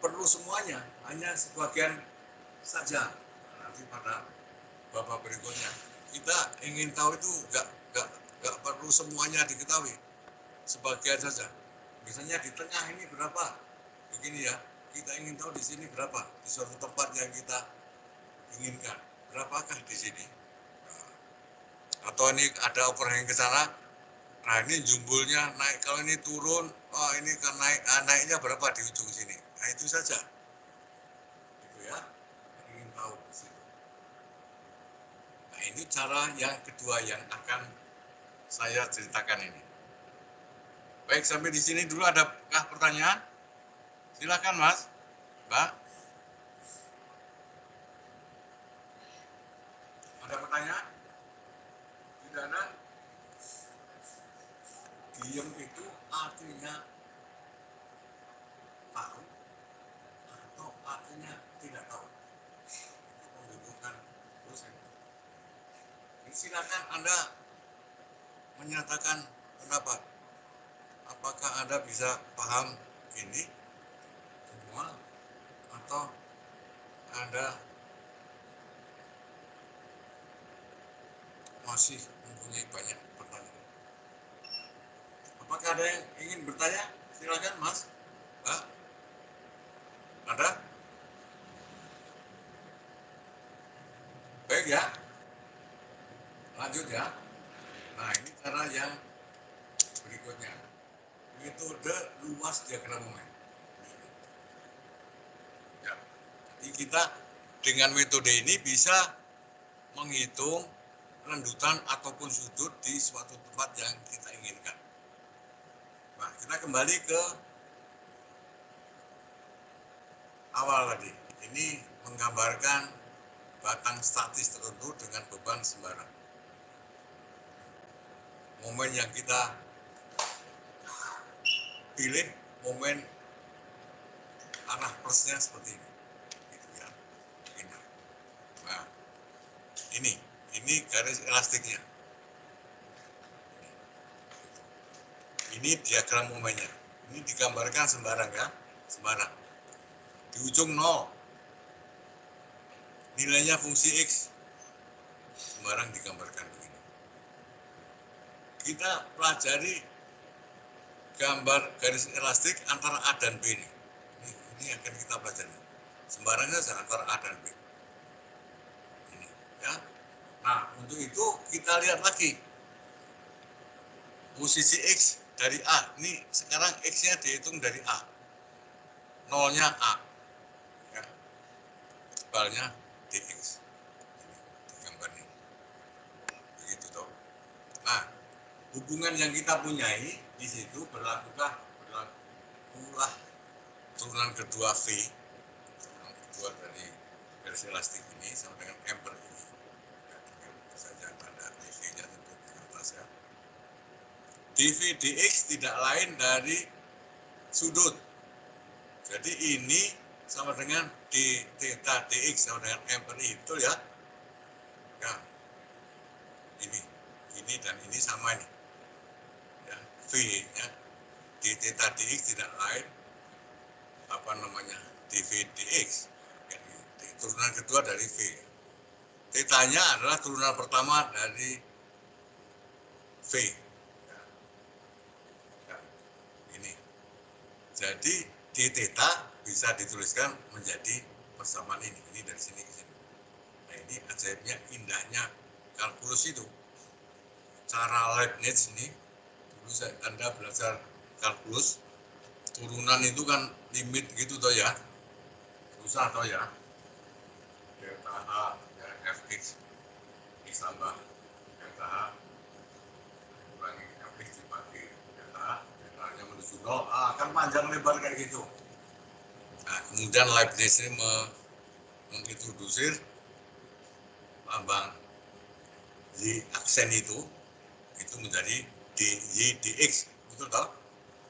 perlu semuanya, hanya sebagian saja. Nanti pada babak berikutnya kita ingin tahu itu enggak perlu semuanya diketahui, sebagian saja. Misalnya di tengah ini berapa, begini ya, kita ingin tahu di sini berapa, di suatu tempat yang kita inginkan, berapakah di sini. Atau ini ada overhang ke sana, nah ini jumbulnya naik, kalau ini turun, oh ini kan naiknya berapa di ujung sini. Nah itu saja, gitu ya, ingin tahu di situ. Nah ini cara yang kedua yang akan saya ceritakan ini. Baik, sampai di sini dulu. Adakah pertanyaan? Silakan Mas, Mbak. Ada pertanyaan? Tidak ada? Diem itu artinya tahu atau artinya tidak tahu? Itu membutuhkan dosen. Silakan Anda menyatakan pendapat. Apakah Anda bisa paham ini semua atau Anda masih mempunyai banyak pertanyaan? Apakah ada yang ingin bertanya? Silakan Mas, Mbak. Ada? Baik ya. Lanjut ya. Nah ini cara yang berikutnya. Metode luas diagram momen. Ya. Jadi kita dengan metode ini bisa menghitung rendutan ataupun sudut di suatu tempat yang kita inginkan. Nah, kita kembali ke awal tadi. Ini menggambarkan batang statis tertentu dengan beban sembarang. Momen yang kita pilih, momen arah plusnya seperti ini. Gitu ya. Ini. Nah, ini garis elastiknya. Ini diagram momennya. Ini digambarkan sembarang ya, sembarang. Di ujung 0, nilainya fungsi X, sembarang digambarkan begini. Kita pelajari gambar garis elastik antara A dan B ini. Ini akan kita pelajari. Sembarangnya saja antara A dan B. Ini, ya. Nah, untuk itu kita lihat lagi posisi X dari A. Ini sekarang X-nya dihitung dari A. 0-nya A. Ya. Tebalnya dx. Ini gambarnya. Begitu toh. Nah, hubungan yang kita punyai di situ berlakulah turunan kedua V, turunan kedua dari garis elastik ini sama dengan ampere ini. Ya, dengan saja tanda dv-nya tentu di atas ya. dv dx tidak lain dari sudut. Jadi ini sama dengan d theta dx sama dengan ampere itu ya. Ya. Ini dan ini sama ini. Ya, V-nya d theta dx tidak lain dv dx. Turunan kedua dari V. Theta-nya adalah turunan pertama dari V. Ya, ini. Jadi d theta bisa dituliskan menjadi persamaan ini. Ini dari sini ke sini. Nah ini ajaibnya, indahnya kalkulus itu, cara Leibniz ini, dulu Anda belajar kalkulus, turunan itu kan limit gitu toh ya, susah toh ya, delta H dan Fx ditambah delta H kurangi Fx dibagi delta H, delta H-nya menuju 0, kan panjang lebar kayak gitu. Nah, kemudian Leibniz ini mengintrodusir lambang Y aksen itu menjadi dy dx, betul toh?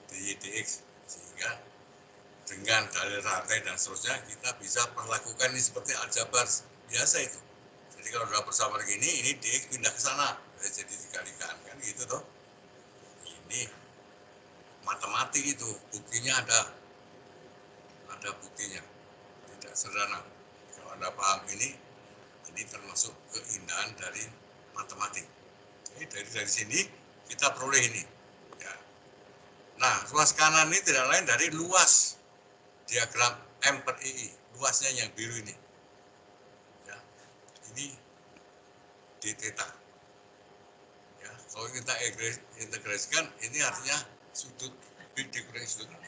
Dy dx, sehingga dengan dalil rantai dan seterusnya kita bisa perlakukan ini seperti aljabar biasa itu. Jadi kalau sudah bersama begini, ini dx pindah ke sana, jadi dikalikan kan gitu toh. Ini matematik itu, buktinya ada buktinya, tidak sederhana. Kalau Anda paham ini termasuk keindahan dari matematik. Jadi dari sini kita peroleh ini. Ya. Nah, ruas kanan ini tidak lain dari luas diagram M per I, luasnya yang biru ini. Ya. Ini d theta. Ya, kalau kita integrasikan, ini artinya sudut B dikurangi sudut A.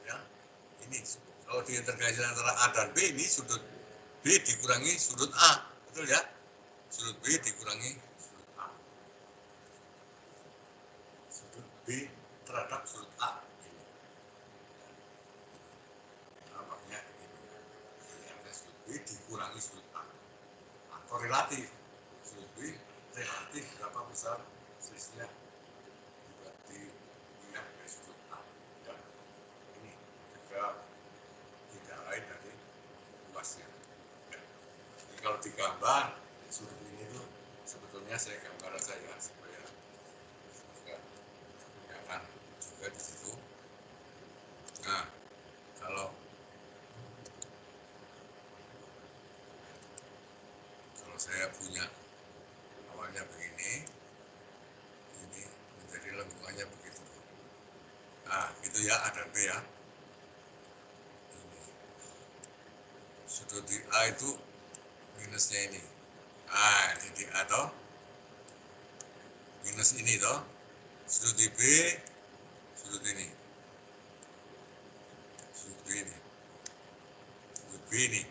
Ya, ini kalau diintegrasikan antara A dan B, ini sudut B dikurangi sudut A, betul ya? Sudut B dikurangi sudut A. Sudut B terhadap sudut A. Ini. Nampaknya ini. Ini ada sudut B dikurangi sudut A. Nah, korelatif. Sudut B relatif berapa besar selisihnya dilihat dari sudut A. Ya. Ini juga tidak lain dari luasnya. Jadi kalau digambar sudut ini tuh sebetulnya saya gambar saja supaya kelihatan juga di situ. Nah, kalau saya punya awalnya begini, ini menjadi lengkungannya begitu. Nah, itu ya A dan B ya. Ini. Sudut di A itu minusnya ini. Nah, ini di A toh. Minus ini toh. Sudut di B, sudut ini. Sudut B ini. Sudut B ini.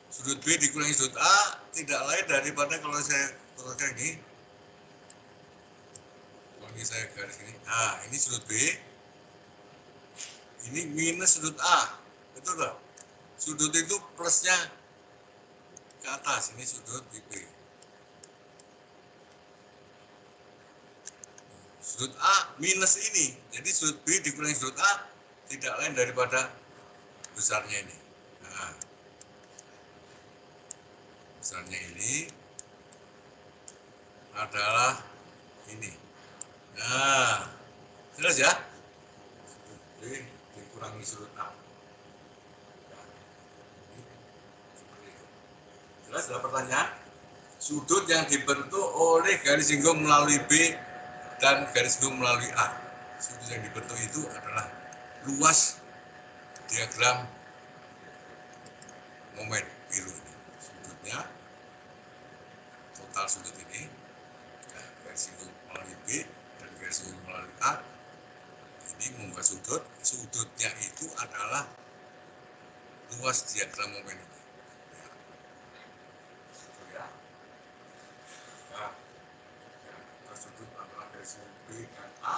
Sudut B dikurangi sudut A tidak lain daripada kalau saya tuliskan ini. Kalau ini saya garis ini. Nah, ini sudut B. Ini minus sudut A. Betul nggak? Sudut itu plusnya ke atas. Ini sudut B. Sudut A minus ini. Jadi sudut B dikurangi sudut A tidak lain daripada besarnya ini. Nah, besarnya ini adalah ini. Nah, jelas ya? Sudut B dikurangi sudut A. Jelas ada pertanyaan? Sudut yang dibentuk oleh garis singgung melalui B dan garis singgung melalui A. Sudut yang dibentuk itu adalah luas diagram momen biru ini. Sudutnya, total sudut ini, garis singgung melalui B dan garis singgung melalui A, ini membuat sudut. Sudutnya itu adalah luas diagram momen ini. Ya. Nah, sudut antara garis singgung B dan A,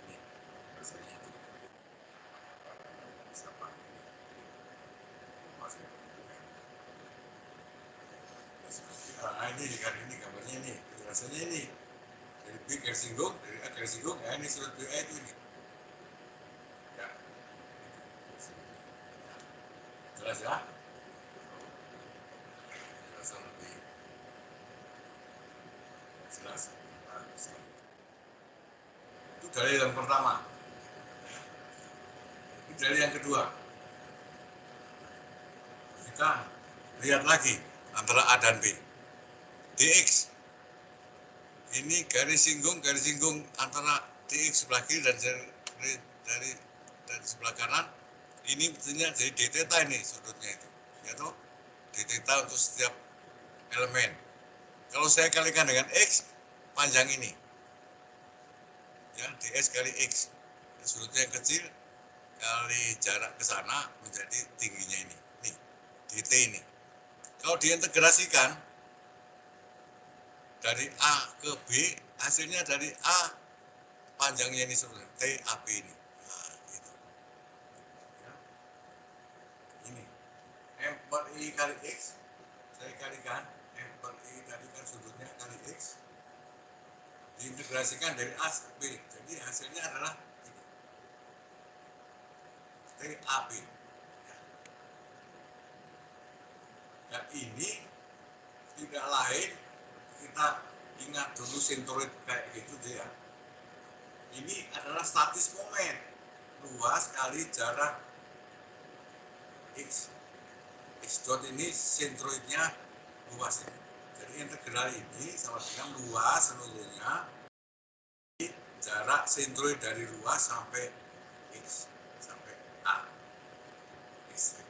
ini rasanya itu. Siapa? Nah, ini kan ini gambarnya ini, rasanya ini dari B garis singgung, dari A garis singgung, ya ini sudut BA itu ini. Ya. Jelas ya? Jelasan lebih jelas. Itu dalil yang pertama. Ini dalil yang kedua. Kita lihat lagi antara A dan B. DX ini garis singgung antara DX sebelah kiri dan dari sebelah kanan ini betulnya jadi D theta ini sudutnya itu, ya toh. d theta untuk setiap elemen. Kalau saya kalikan dengan X, panjang ini. Ya, ds kali X. Sudutnya yang kecil, kali jarak ke sana menjadi tingginya ini. Nih, dt ini. Kalau diintegrasikan, dari A ke B, hasilnya dari A, panjangnya ini sebenarnya, TAB ini. Nah, gitu. Ya. Ini, M per I kali X, saya kalikan, M per I tadi kan sudutnya kali X, diintegrasikan dari A ke B, jadi hasilnya adalah TAB. Dan ini tidak lain, kita ingat dulu sintoid kayak gitu dia. Ini adalah statis momen, luas kali jarak X. X dot ini sentroidnya luas ini. Jadi integral ini sama dengan luas seluruhnya jarak sentroid dari luas sampai X sampai A. X.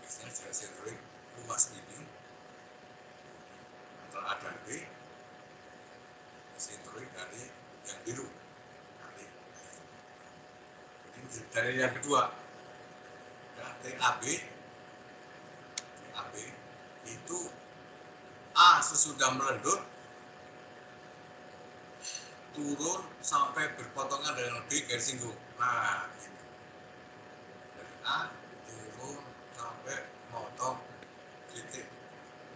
X-nya jarak sentroid luas ini antara A dan B, sentroid dari yang biru. Ini dari yang kedua. TAB itu A sesudah melendut turun sampai berpotongan dengan B garis singgung. Nah, ini. Dari A turun sampai motong titik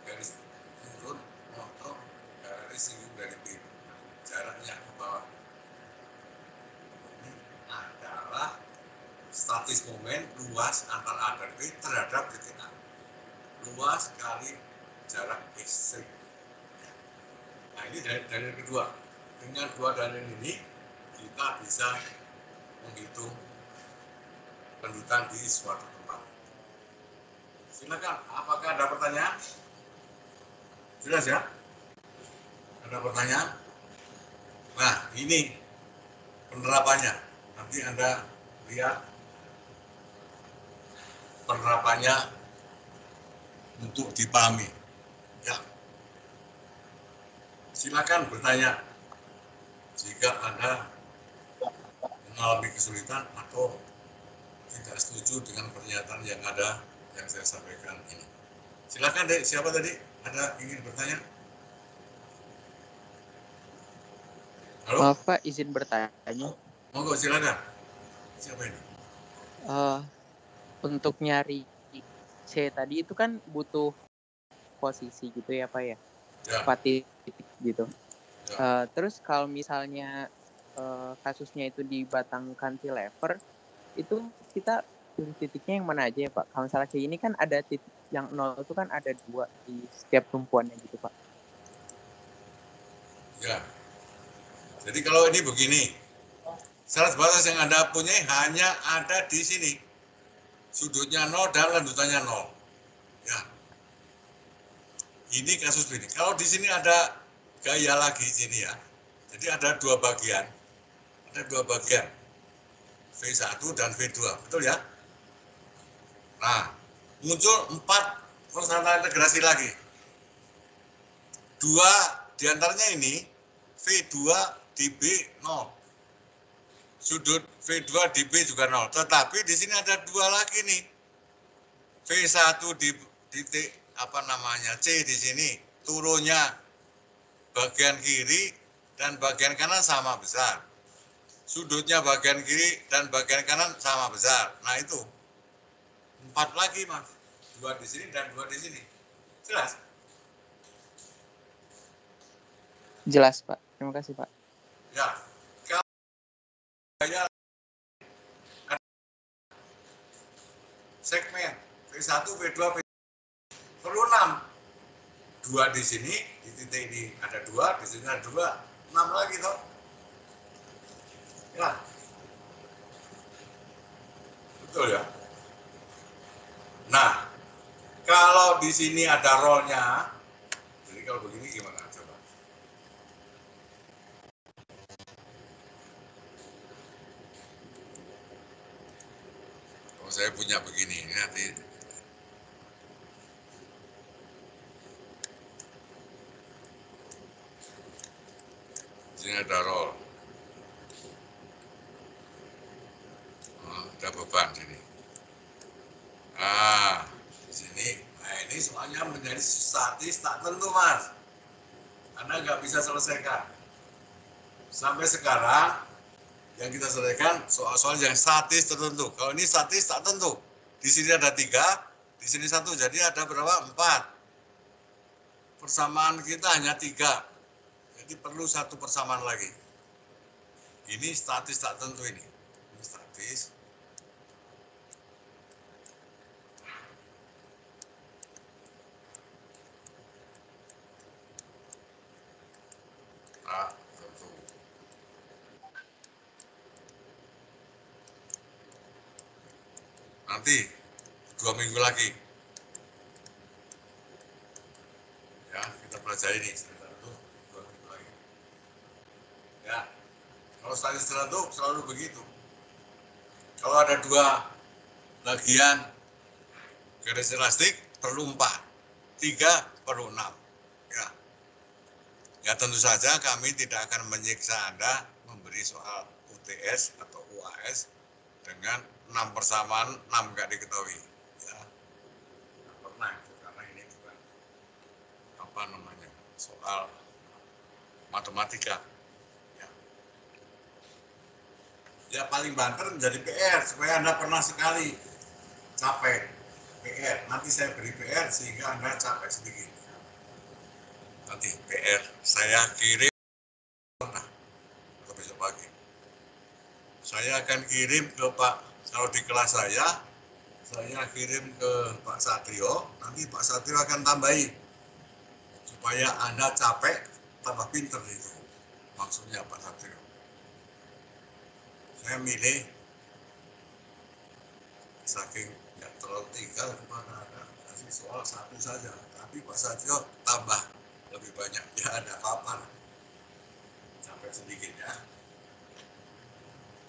garis turun motong garis singgung dari B. Jaraknya ke bawah. Ini adalah statis momen luas antara A dan B terhadap titik A. Luas kali jarak X. Nah, ini dari yang kedua. Dengan dua dalil ini kita bisa menghitung pendudukan di suatu tempat. Silakan, apakah ada pertanyaan? Jelas ya? Ada pertanyaan? Nah, ini penerapannya. Nanti Anda lihat penerapannya untuk dipahami. Ya. Silakan bertanya jika Anda mengalami kesulitan atau tidak setuju dengan pernyataan yang ada yang saya sampaikan ini. Silakan deh, siapa tadi? Ada ingin bertanya? Halo? Maaf Pak, izin bertanya. Monggo silakan. Siapa ini? Untuk nyari C tadi itu kan butuh posisi gitu ya Pak ya? Ya. 4 titik gitu. Ya. Terus kalau misalnya kasusnya itu di batang cantilever, itu kita pilih titiknya yang mana aja ya Pak? Kalau misalnya kayak ini kan ada titik yang 0 itu kan ada 2 di setiap tumpuannya gitu Pak. Ya. Jadi kalau ini begini, syarat batas yang Anda punya hanya ada di sini. Sudutnya 0 dan lanjutannya 0. Ya. Ini kasus ini. Kalau di sini ada gaya lagi di sini ya. Jadi ada dua bagian. Ada dua bagian. V1 dan V2. Betul ya? Nah, muncul 4 persyaratan integrasi lagi. 2 diantaranya ini V2 di B 0. Sudut V2 di B juga 0. Tetapi di sini ada 2 lagi nih. V1 di titik apa namanya C di sini turunnya bagian kiri dan bagian kanan sama besar. Sudutnya bagian kiri dan bagian kanan sama besar. Nah itu 4 lagi Mas. 2 di sini dan 2 di sini. Jelas? Jelas Pak. Terima kasih Pak. Ya. Kalau gaya segmen V1, V2, V3 perlu 6. 2 di sini, di titik ini ada 2, di sini ada 2, 6 lagi toh. Ya. Betul ya? Nah, kalau di sini ada rollnya, jadi kalau begini gimana? Coba. Kalau saya saya punya begini, ini nanti sini ada roll, ada beban sini. Nah, di sini, nah ini soalnya menjadi statis tak tentu, Mas. Anda nggak bisa selesaikan. Sampai sekarang yang kita selesaikan soal-soal yang statis tertentu. Kalau ini statis tak tentu. Di sini ada 3, di sini 1, jadi ada berapa? 4. Persamaan kita hanya 3. Jadi perlu 1 persamaan lagi. Ini statis tak tentu ini. Ini statis. Tak tentu. Nanti 2 minggu lagi. Ya, kita pelajari ini. Tentu 2 minggu lagi. Ya, kalau statis tertentu selalu begitu. Kalau ada 2 bagian garis elastik perlu 4, 3 perlu 6. Ya. Ya tentu saja kami tidak akan menyiksa Anda memberi soal UTS atau UAS dengan 6 persamaan 6 nggak diketahui. Ya. Nggak pernah itu karena ini bukan apa namanya soal matematika. Ya paling banter menjadi PR supaya Anda pernah sekali capek PR. Nanti saya beri PR sehingga Anda capek sedikit. Nanti PR saya kirim atau besok pagi. Saya akan kirim ke Pak, kalau di kelas saya kirim ke Pak Satrio. Nanti Pak Satrio akan tambahi supaya Anda capek tambah pinter itu. Maksudnya Pak Satrio. Saya milih saking nggak terlalu tinggal kemana ada kasih soal 1 saja, tapi Pak Satrio tambah lebih banyak, ya ada apa-apa sampai sedikit ya.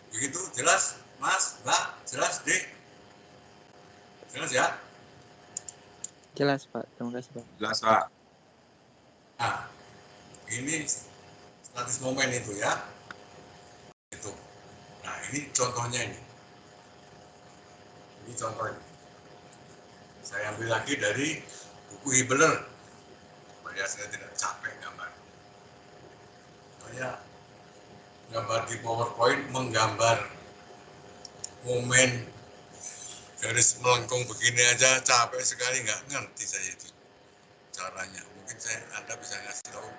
Begitu jelas Mas, Mbak, jelas Dik, jelas ya? Jelas Pak, terima kasih Pak. Jelas Pak. Nah, ini statis momen itu ya, itu. Nah ini contohnya ini contohnya. Saya ambil lagi dari buku Hibbeler, supaya saya tidak capek gambar. Saya gambar di PowerPoint menggambar momen garis melengkung begini aja capek sekali, nggak ngerti saya itu caranya. Mungkin Anda bisa ngasih tahu.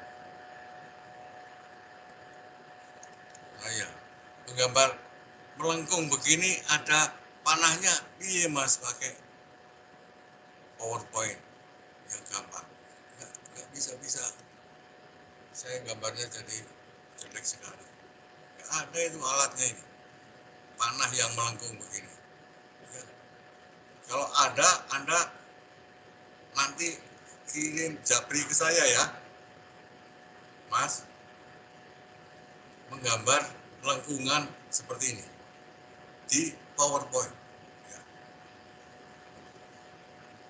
Nah ya, menggambar melengkung begini ada panahnya, iya Mas pakai PowerPoint yang gampang. Nggak bisa. Saya gambarnya jadi jelek sekali. Nggak ada itu alatnya ini. Panah yang melengkung begini. Ya. Kalau ada, Anda nanti kirim japri ke saya ya. Mas, menggambar lengkungan seperti ini di PowerPoint. Ya.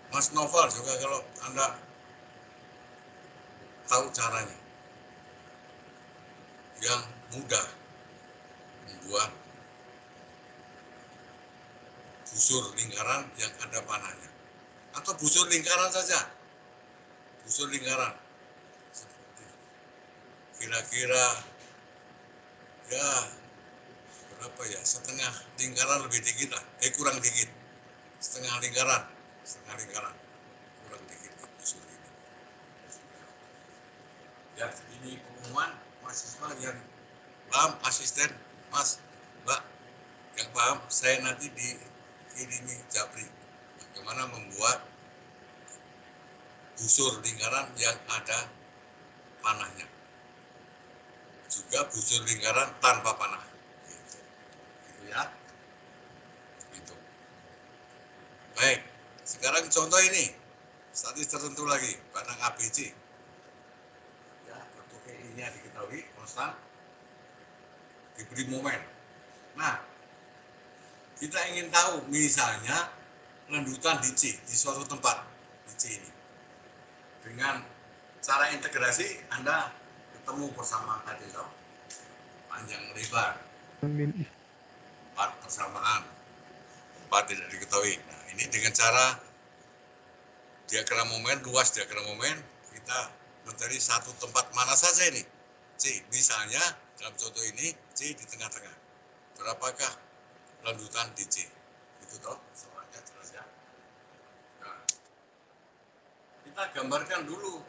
Mas Noval juga kalau Anda tahu caranya. Yang mudah membuat busur lingkaran yang ada panahnya. Atau busur lingkaran saja. Busur lingkaran. Kira-kira ya berapa ya, setengah lingkaran lebih dikit lah, kurang dikit, setengah lingkaran, kurang dikit busur ini. Ya ini pengumuman mahasiswa yang paham, asisten Mas, Mbak, yang paham saya nanti dikirimi japri bagaimana membuat busur lingkaran yang ada panahnya, juga busur lingkaran tanpa panah. Gitu ya. Gitu. Baik, sekarang contoh ini statis tertentu lagi, panang ABC. Ya, untuk E-nya diketahui konstan, diberi momen. Nah, kita ingin tahu misalnya lanjutan di C di suatu tempat di C ini. Dengan cara integrasi Anda ketemu bersama tadi loh, panjang lebar, empat persamaan, empat tidak diketahui. Nah, ini dengan cara diagram momen, luas diagram momen, kita mencari satu tempat mana saja ini. C, misalnya dalam contoh ini C di tengah-tengah. Berapakah lanjutan di C? Itu toh, soalnya jelas ya. Nah, kita gambarkan dulu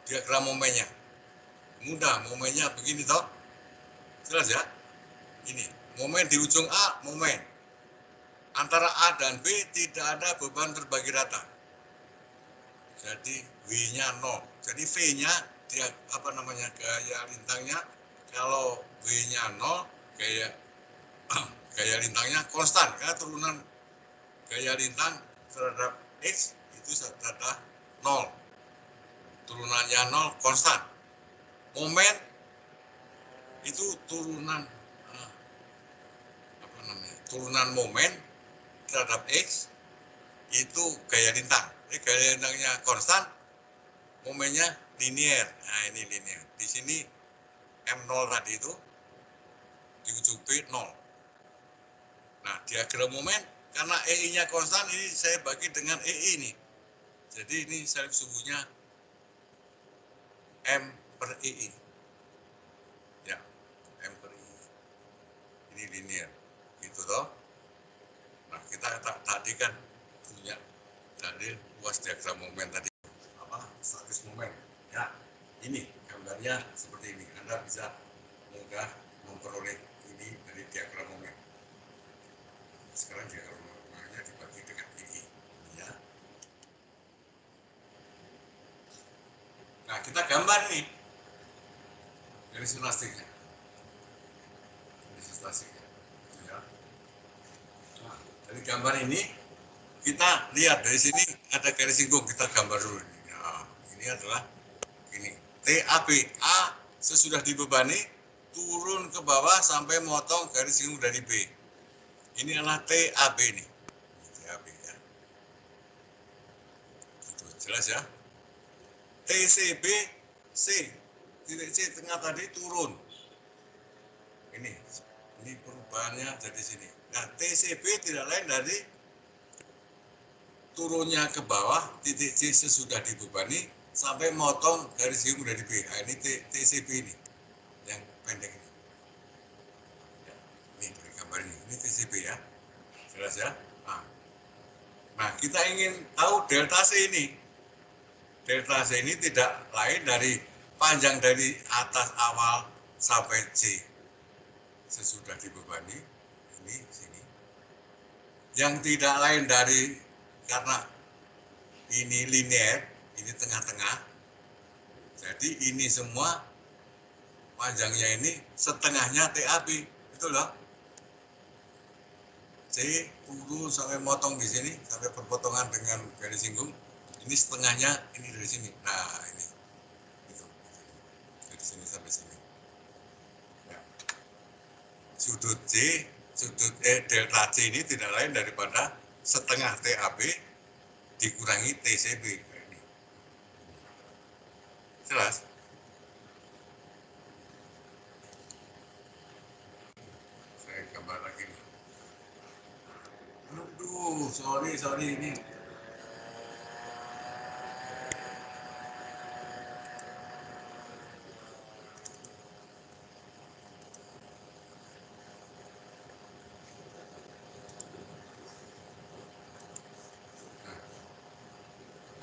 diagram momennya. Mudah, momennya begini toh. Jelas ya? Ini, momen di ujung A, momen. Antara A dan B tidak ada beban terbagi rata. Jadi W-nya 0. Jadi V-nya dia gaya lintangnya, kalau W-nya 0, gaya lintangnya konstan, karena turunan gaya lintang terhadap X itu adalah 0. Turunannya 0 konstan. Momen itu turunan turunan momen terhadap X itu gaya lintang. Ini gaya lintangnya konstan, momennya linier. Nah, ini linier. Di sini M0 tadi itu di ujung B 0. Nah, diagram momen karena EI-nya konstan, ini saya bagi dengan EI ini. Jadi ini salib subuhnya M per EI. Ya, M per EI. Ini linier. Gitu toh. Nah, kita tadi kan punya dalil luas diagram momen tadi. Status momen. Ya, ini gambarnya seperti ini. Anda bisa mudah memperoleh ini dari diagram momen. Sekarang diagram momennya dibagi dengan ini. Ya. Nah, kita gambar nih garis elastiknya. Garis elastiknya. Ya. Nah, dari gambar ini kita lihat dari sini ada garis singgung, kita gambar dulu. Nah, ini adalah ini TAB, A sesudah dibebani turun ke bawah sampai motong garis singgung dari B. Ini adalah TAB nih. TAB ya. Itu jelas ya. TCB C, titik C tengah tadi turun. Ini perubahannya dari sini. Nah, TCB tidak lain dari turunnya ke bawah, titik C sesudah dibebani sampai motong garis singgung dari B. Nah, ini TCB ini yang pendek ini. Ya, ini dari gambar ini TCB ya, jelas ya. Nah, kita ingin tahu delta C ini. Delta C ini tidak lain dari panjang dari atas awal sampai C sesudah dibebani ini sini. Yang tidak lain dari, karena ini linear, ini tengah-tengah. Jadi ini semua panjangnya ini setengahnya TAB, betul loh. C turun sampai motong di sini, sampai perpotongan dengan garis singgung. Ini setengahnya ini dari sini. Nah, ini. Itu. Dari sini sampai sini. Ya. Sudut C, delta C ini tidak lain daripada setengah TAB dikurangi TCB. Ini. Jelas? Saya gambar lagi nih. Aduh, sorry ini.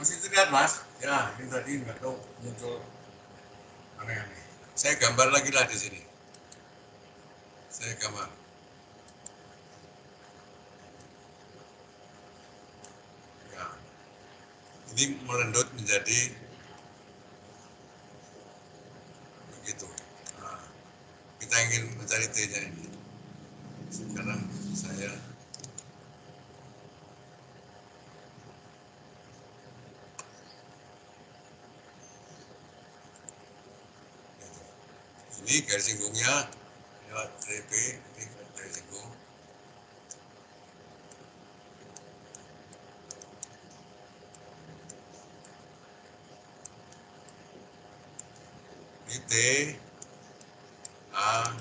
Masih terlihat mas? Ya, ini tadi nggak tahu muncul aneh-aneh. Saya gambar lagi lah di sini. Saya gambar. Ya, ini melendut menjadi begitu. Nah, kita ingin mencari T-nya ini. Sekarang saya ini garis singgungnya lewat TB, ini garis singgung. Ini T A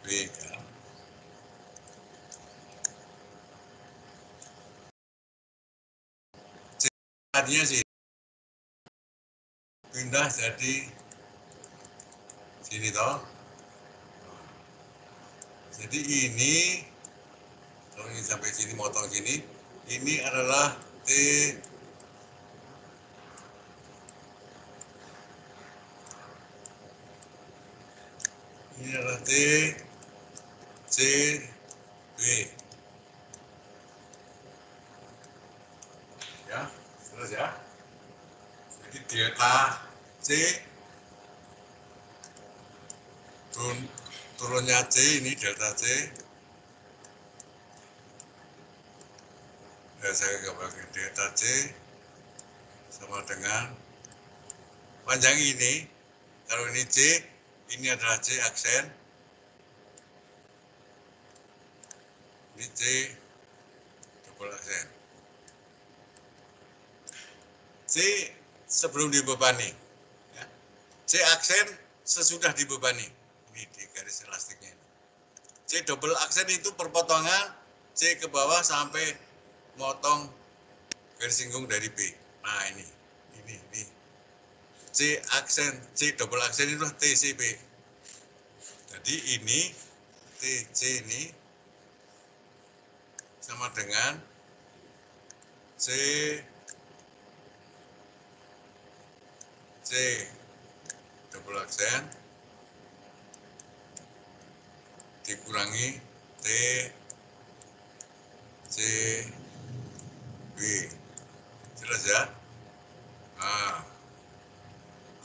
B ya. C tadinya sih pindah jadi sini toh. Jadi ini kalau ini sampai sini motong sini, ini adalah T ini adalah T C B ya, terus ya. Jadi delta C turunnya C ini delta C. Ya, saya gambarkan delta C sama dengan panjang ini. Kalau ini C, ini adalah C aksen. Ini C double aksen. C sebelum dibebani. Ya. C aksen sesudah dibebani. Ini di garis elastiknya ini. C double aksen itu perpotongan C ke bawah sampai motong garis singgung dari B. Nah ini. C aksen, C double aksen itu TCB. Jadi ini TC ini sama dengan C double aksen dikurangi T C B. Jelas ya? Nah,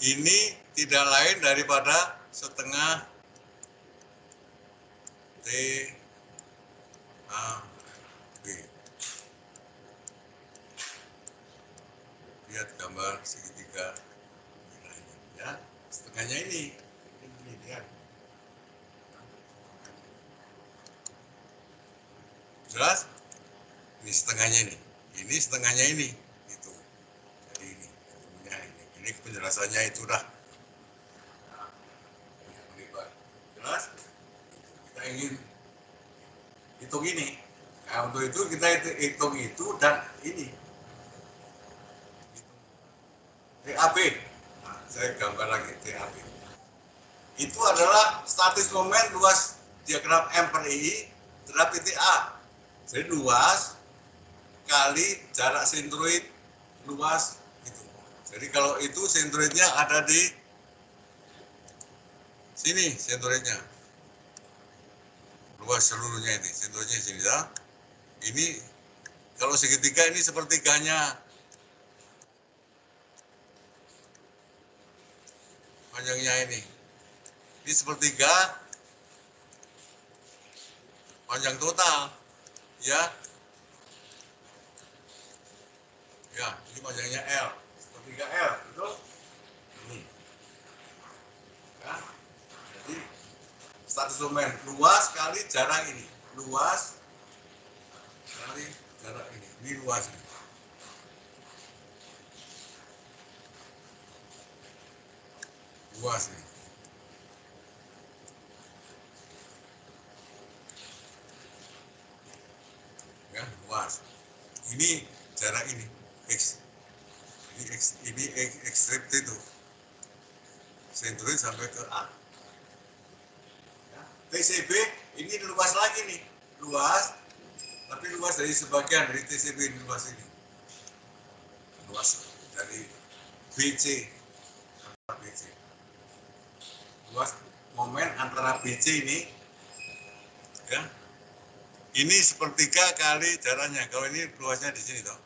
ini tidak lain daripada setengah T A B. Lihat gambar segitiga ya, setengahnya ini lihat. Jelas? Ini setengahnya ini setengahnya ini itu. Jadi ini penjelasannya itu dah. Jelas? Kita ingin hitung ini. Nah, untuk itu kita hitung itu dan ini. TAB. Nah, saya gambar lagi TAB. Itu adalah statis momen luas diagram M per I terhadap titik A. Jadi luas kali jarak sentroid luas itu. Jadi kalau itu sentroidnya ada di sini sentroidnya. Luas seluruhnya ini, sentroidnya di sini ya. Ini kalau segitiga ini sepertiganya. Panjangnya ini. Ini sepertiga panjang total. Ya. Ya, ini panjangnya L. Sepertiga L, betul? Ini. Ya. Jadi status momen luas kali jarak ini. Luas kali jarak ini. Ini luas ini. Luas nih. Ya, luas. Ini jarak ini X. Ini ekstrip itu. Sentroid sampai ke A. Ya. TCB ini luas lagi nih. Luas, tapi luas dari sebagian dari TCB ini luas ini. Luas dari BC. BC. Luas momen antara BC ini ya. Ini sepertiga kali jaraknya. Kalau ini luasnya di sini toh.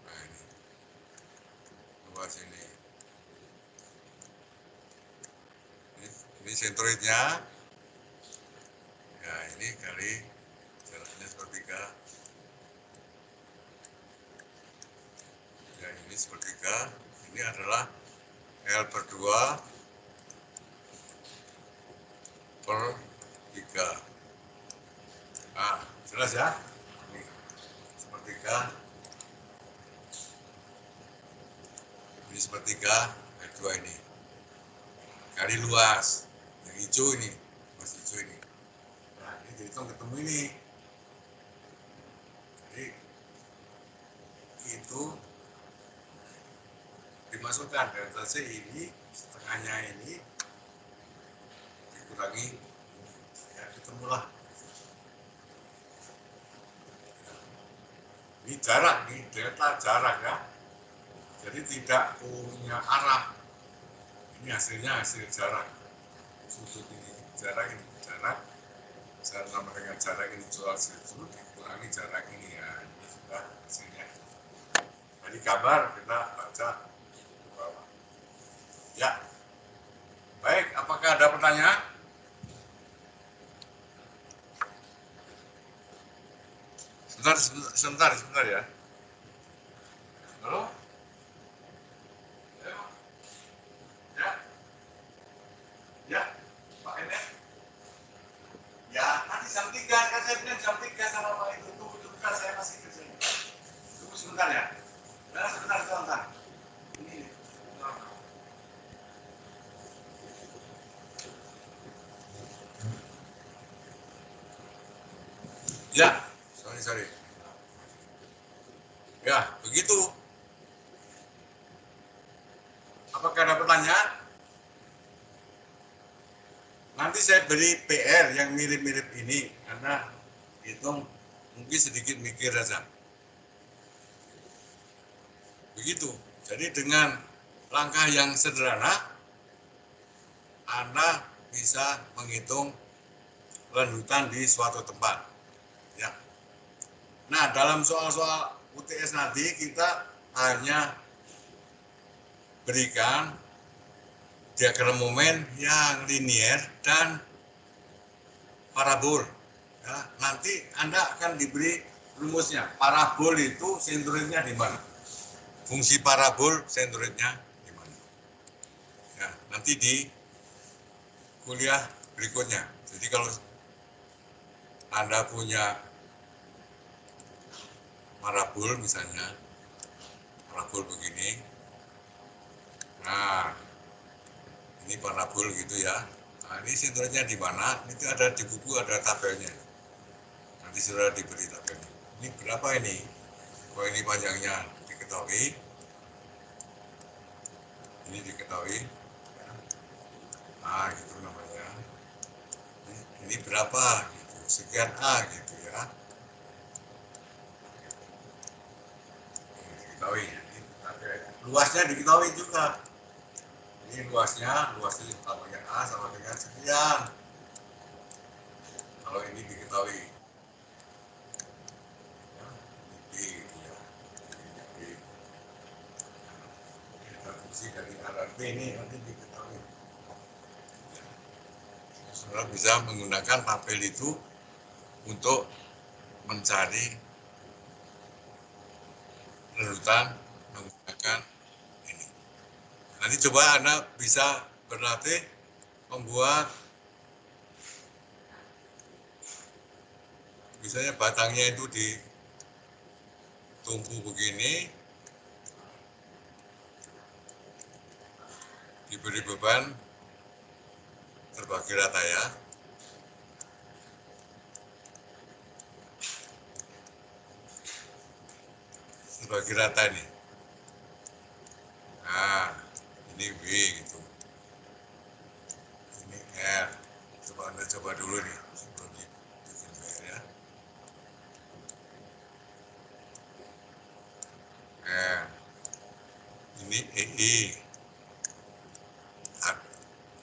Nah, ini luas ini. Ini sentroidnya. Ya, ini kali jaraknya sepertiga. Ya, ini sepertiga. Ini adalah L per 2 per 3. Jelas ya? Ini sepertiga. Ini sepertiga, F2 ini. Kali luas. Yang hijau ini, masih hijau ini. Nah, ini dihitung ketemu ini. Jadi itu dimasukkan delta C ini, setengahnya ini dikurangi, ya ketemulah. Ini jarak nih, delta jarak ya. Jadi tidak punya arah. Ini hasilnya hasil jarak. Sudut ini jarak, ini jarak. Saya sama dengan jarak ini jual situ dikurangi jarak ini ya. Ini sudah hasilnya. Jadi gambar kita baca ke bawah. Ya. Baik, apakah ada pertanyaan? Sebentar ya. Halo? Ya. Ya, Pak Enes. Ya, nanti jam 3, kan saya bilang jam 3 sama Pak itu. Tunggu sebentar, saya masih kerja. Tunggu sebentar ya. Nah, sebentar. Ini. Ya, sorry. Ya, begitu. Apakah ada pertanyaan? Nanti saya beri PR yang mirip-mirip ini karena hitung mungkin sedikit mikir saja. Begitu. Jadi dengan langkah yang sederhana, Anda bisa menghitung lanjutan di suatu tempat. Ya. Nah, dalam soal-soal UTS nanti kita hanya berikan diagram momen yang linier dan parabol. Ya, nanti Anda akan diberi rumusnya. Parabol itu sentroidnya di mana? Fungsi parabol sentroidnya di mana? Ya, nanti di kuliah berikutnya. Jadi kalau Anda punya parabol misalnya, parabol begini. Nah, ini parabol gitu ya. Nah, ini sentroidnya di mana? Itu ada di buku, ada tabelnya. Nanti sudah diberi tabelnya. Ini berapa ini? Oh, ini panjangnya diketahui. Ini diketahui. Nah, gitu namanya. Ini berapa? Gitu. Sekian A gitu ya. Ini diketahui. Ini tabel. Luasnya diketahui juga. Ini luasnya sama dengan A sama dengan sekian. Kalau ini diketahui. Ya, ini B gitu ya. Ini B. Kita fungsi dari RRP ini nanti diketahui. Saudara bisa menggunakan tabel itu untuk mencari larutan menggunakan ini. Nanti coba Anda bisa berlatih membuat misalnya batangnya itu ditumpu begini, diberi beban terbagi rata ya. Terbagi rata ini. Nah, ini W gitu. Ini R. Coba Anda coba dulu nih sebelum dibikin PR ya. R. Ini EI.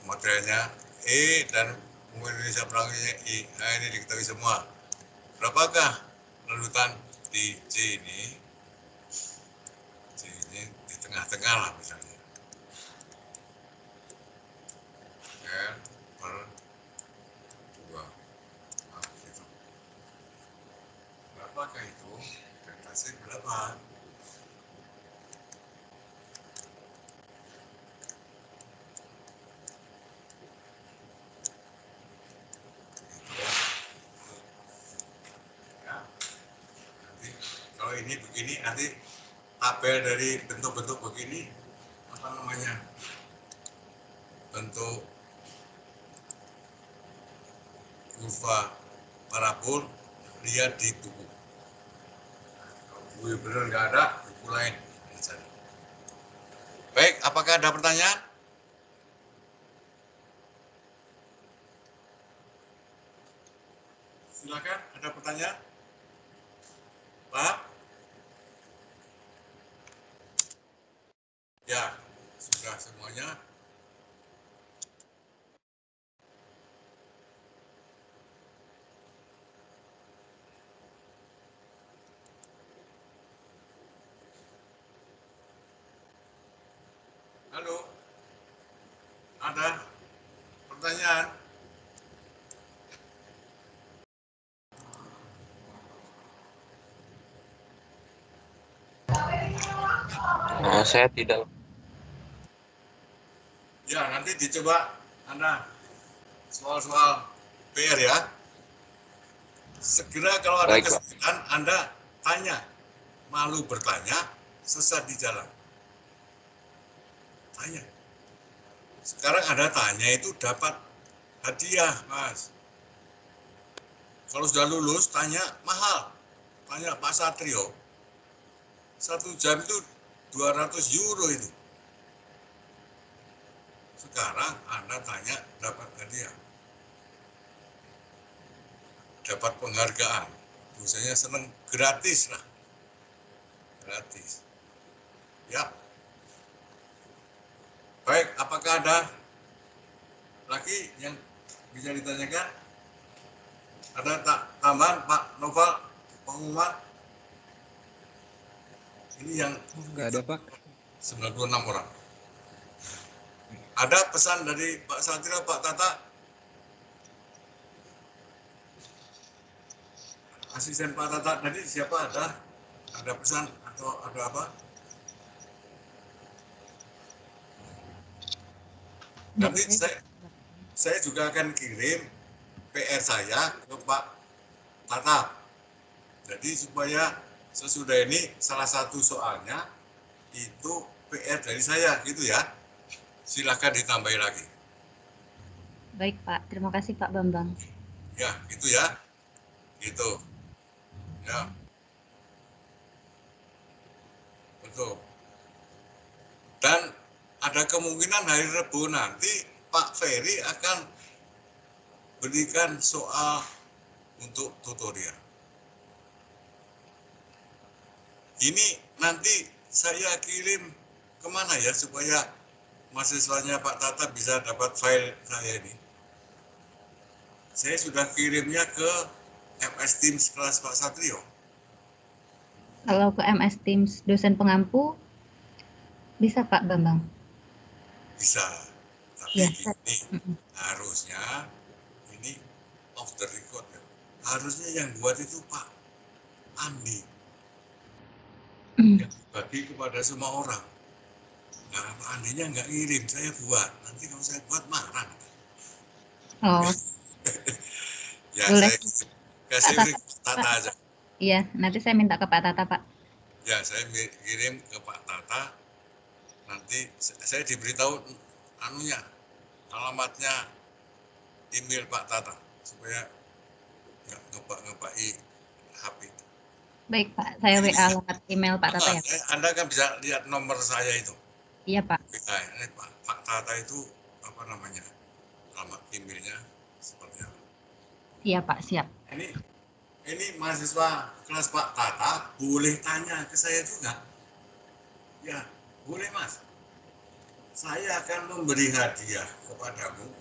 Modelnya E dan Indonesia pelanggannya I. Nah, ini diketahui semua. Berapakah larutan di C ini? C ini di tengah-tengah lah misalnya. R per 2. Nah, gitu. Berapakah itu? Delta C berapa? Ya. ini begini, nanti tabel dari bentuk-bentuk begini, apa namanya, bentuk kurva parabol, lihat di buku. Kalau buku bener nggak ada, buku lain. Baik, apakah ada pertanyaan? Silakan, ada pertanyaan? Pak? Ya, sudah semuanya. Halo, ada pertanyaan? Saya tidak. Ya, nanti dicoba Anda soal-soal PR ya. Segera kalau ada Baik, Pak. kesulitan, Anda tanya. Malu bertanya, sesat di jalan. Tanya. Sekarang Anda tanya itu dapat hadiah, Mas. Kalau sudah lulus, tanya mahal. Tanya Pak Satrio. 1 jam itu 200 euro itu. Sekarang Anda tanya dapat hadiah. Dapat penghargaan. Biasanya seneng gratis lah. Gratis. Ya. Baik, apakah ada lagi yang bisa ditanyakan? Ada tambahan Pak Noval, pengumuman? Ini yang Nggak ada, Pak. 96 orang. Ada pesan dari Pak Satrio, Pak Tata? Asisten Pak Tata tadi siapa ada? Ada pesan atau ada apa? Nanti saya juga akan kirim PR saya ke Pak Tata. Jadi supaya sesudah ini salah satu soalnya itu PR dari saya gitu ya. Silakan ditambahi lagi. Baik Pak, terima kasih Pak Bambang. Ya, gitu ya. Gitu. Ya. Betul. Dan ada kemungkinan hari Rabu nanti Pak Ferry akan berikan soal untuk tutorial. Ini nanti saya kirim kemana ya supaya mahasiswanya Pak Tata bisa dapat file saya ini. Saya sudah kirimnya ke MS Teams kelas Pak Satrio. Kalau ke MS Teams dosen pengampu, bisa Pak Bambang? Bisa. Tapi Ya. ini harusnya ini off the record ya. Harusnya yang buat itu Pak Andi. Yang bagi kepada semua orang. Nah, Pak Andinya nggak ngirim, saya buat. Nanti kalau saya buat marah. Oh. Ya, Boleh. saya kasih Tata aja. Iya, nanti saya minta ke Pak Tata, Pak. Ya, saya kirim ke Pak Tata. Nanti saya diberitahu anunya, alamatnya email Pak Tata supaya nggak ngebak-ngebaki HP. Baik Pak, saya WA alamat email Pak Tata ya. Anda kan bisa lihat nomor saya itu. Iya Pak. Ini Pak Tata itu apa namanya, alamat emailnya seperti apa? Iya Pak, siap. Ini mahasiswa kelas Pak Tata boleh tanya ke saya juga. Ya, boleh Mas. Saya akan memberi hadiah kepadamu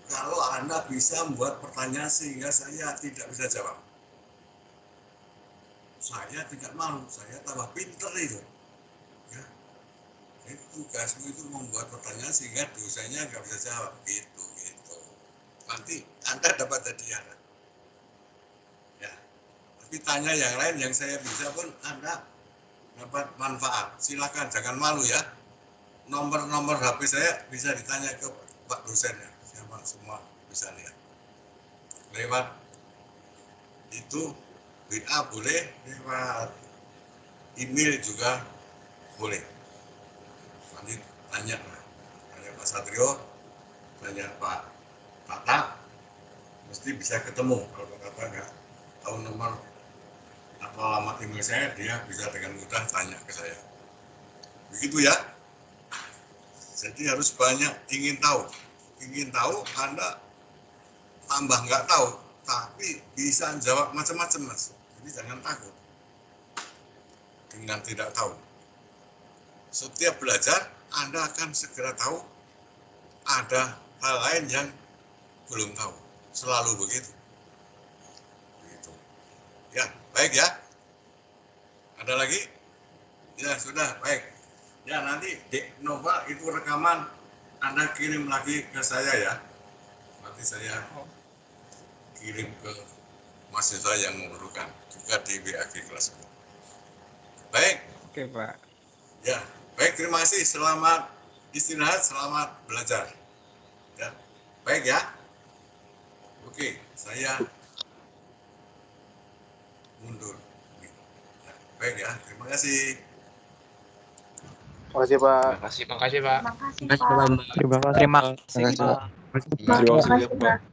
kalau Anda bisa membuat pertanyaan sehingga saya tidak bisa jawab. Saya tidak malu, saya tambah pinter itu. Ya. Itu tugasmu itu membuat pertanyaan sehingga dosanya nggak bisa jawab. Gitu. Nanti Anda dapat hadiah. Ya. Tapi tanya yang lain yang saya bisa pun Anda dapat manfaat. Silakan, jangan malu ya. Nomor HP saya bisa ditanya ke Pak dosennya. Siapa semua bisa lihat. Lewat itu WA boleh, lewat email juga boleh. Nanti tanya Pak Satrio, tanya Pak Tata, mesti bisa ketemu. Kalau Pak Tata nggak tahu nomor atau alamat email saya, dia bisa dengan mudah tanya ke saya. Begitu ya. Jadi harus banyak ingin tahu. Ingin tahu, Anda tambah nggak tahu, tapi bisa jawab macam-macam, Mas. Jadi jangan takut dengan tidak tahu. Setiap belajar, Anda akan segera tahu ada hal lain yang belum tahu. Selalu begitu. Begitu. Ya, baik ya. Ada lagi? Ya, sudah, baik. Ya, nanti Dek Nova itu rekaman Anda kirim lagi ke saya ya. Nanti saya kirim ke mahasiswa yang memerlukan juga di BAG kelas 10. Baik. Oke, Pak. Ya, baik, terima kasih. Selamat istirahat, selamat belajar. Ya, baik ya. Oke, saya mundur. Ya, baik ya, terima kasih. Terima kasih, Pak. Terima kasih, Pak. Terima kasih, Pak. Terima kasih, Pak. Terima kasih, Pak.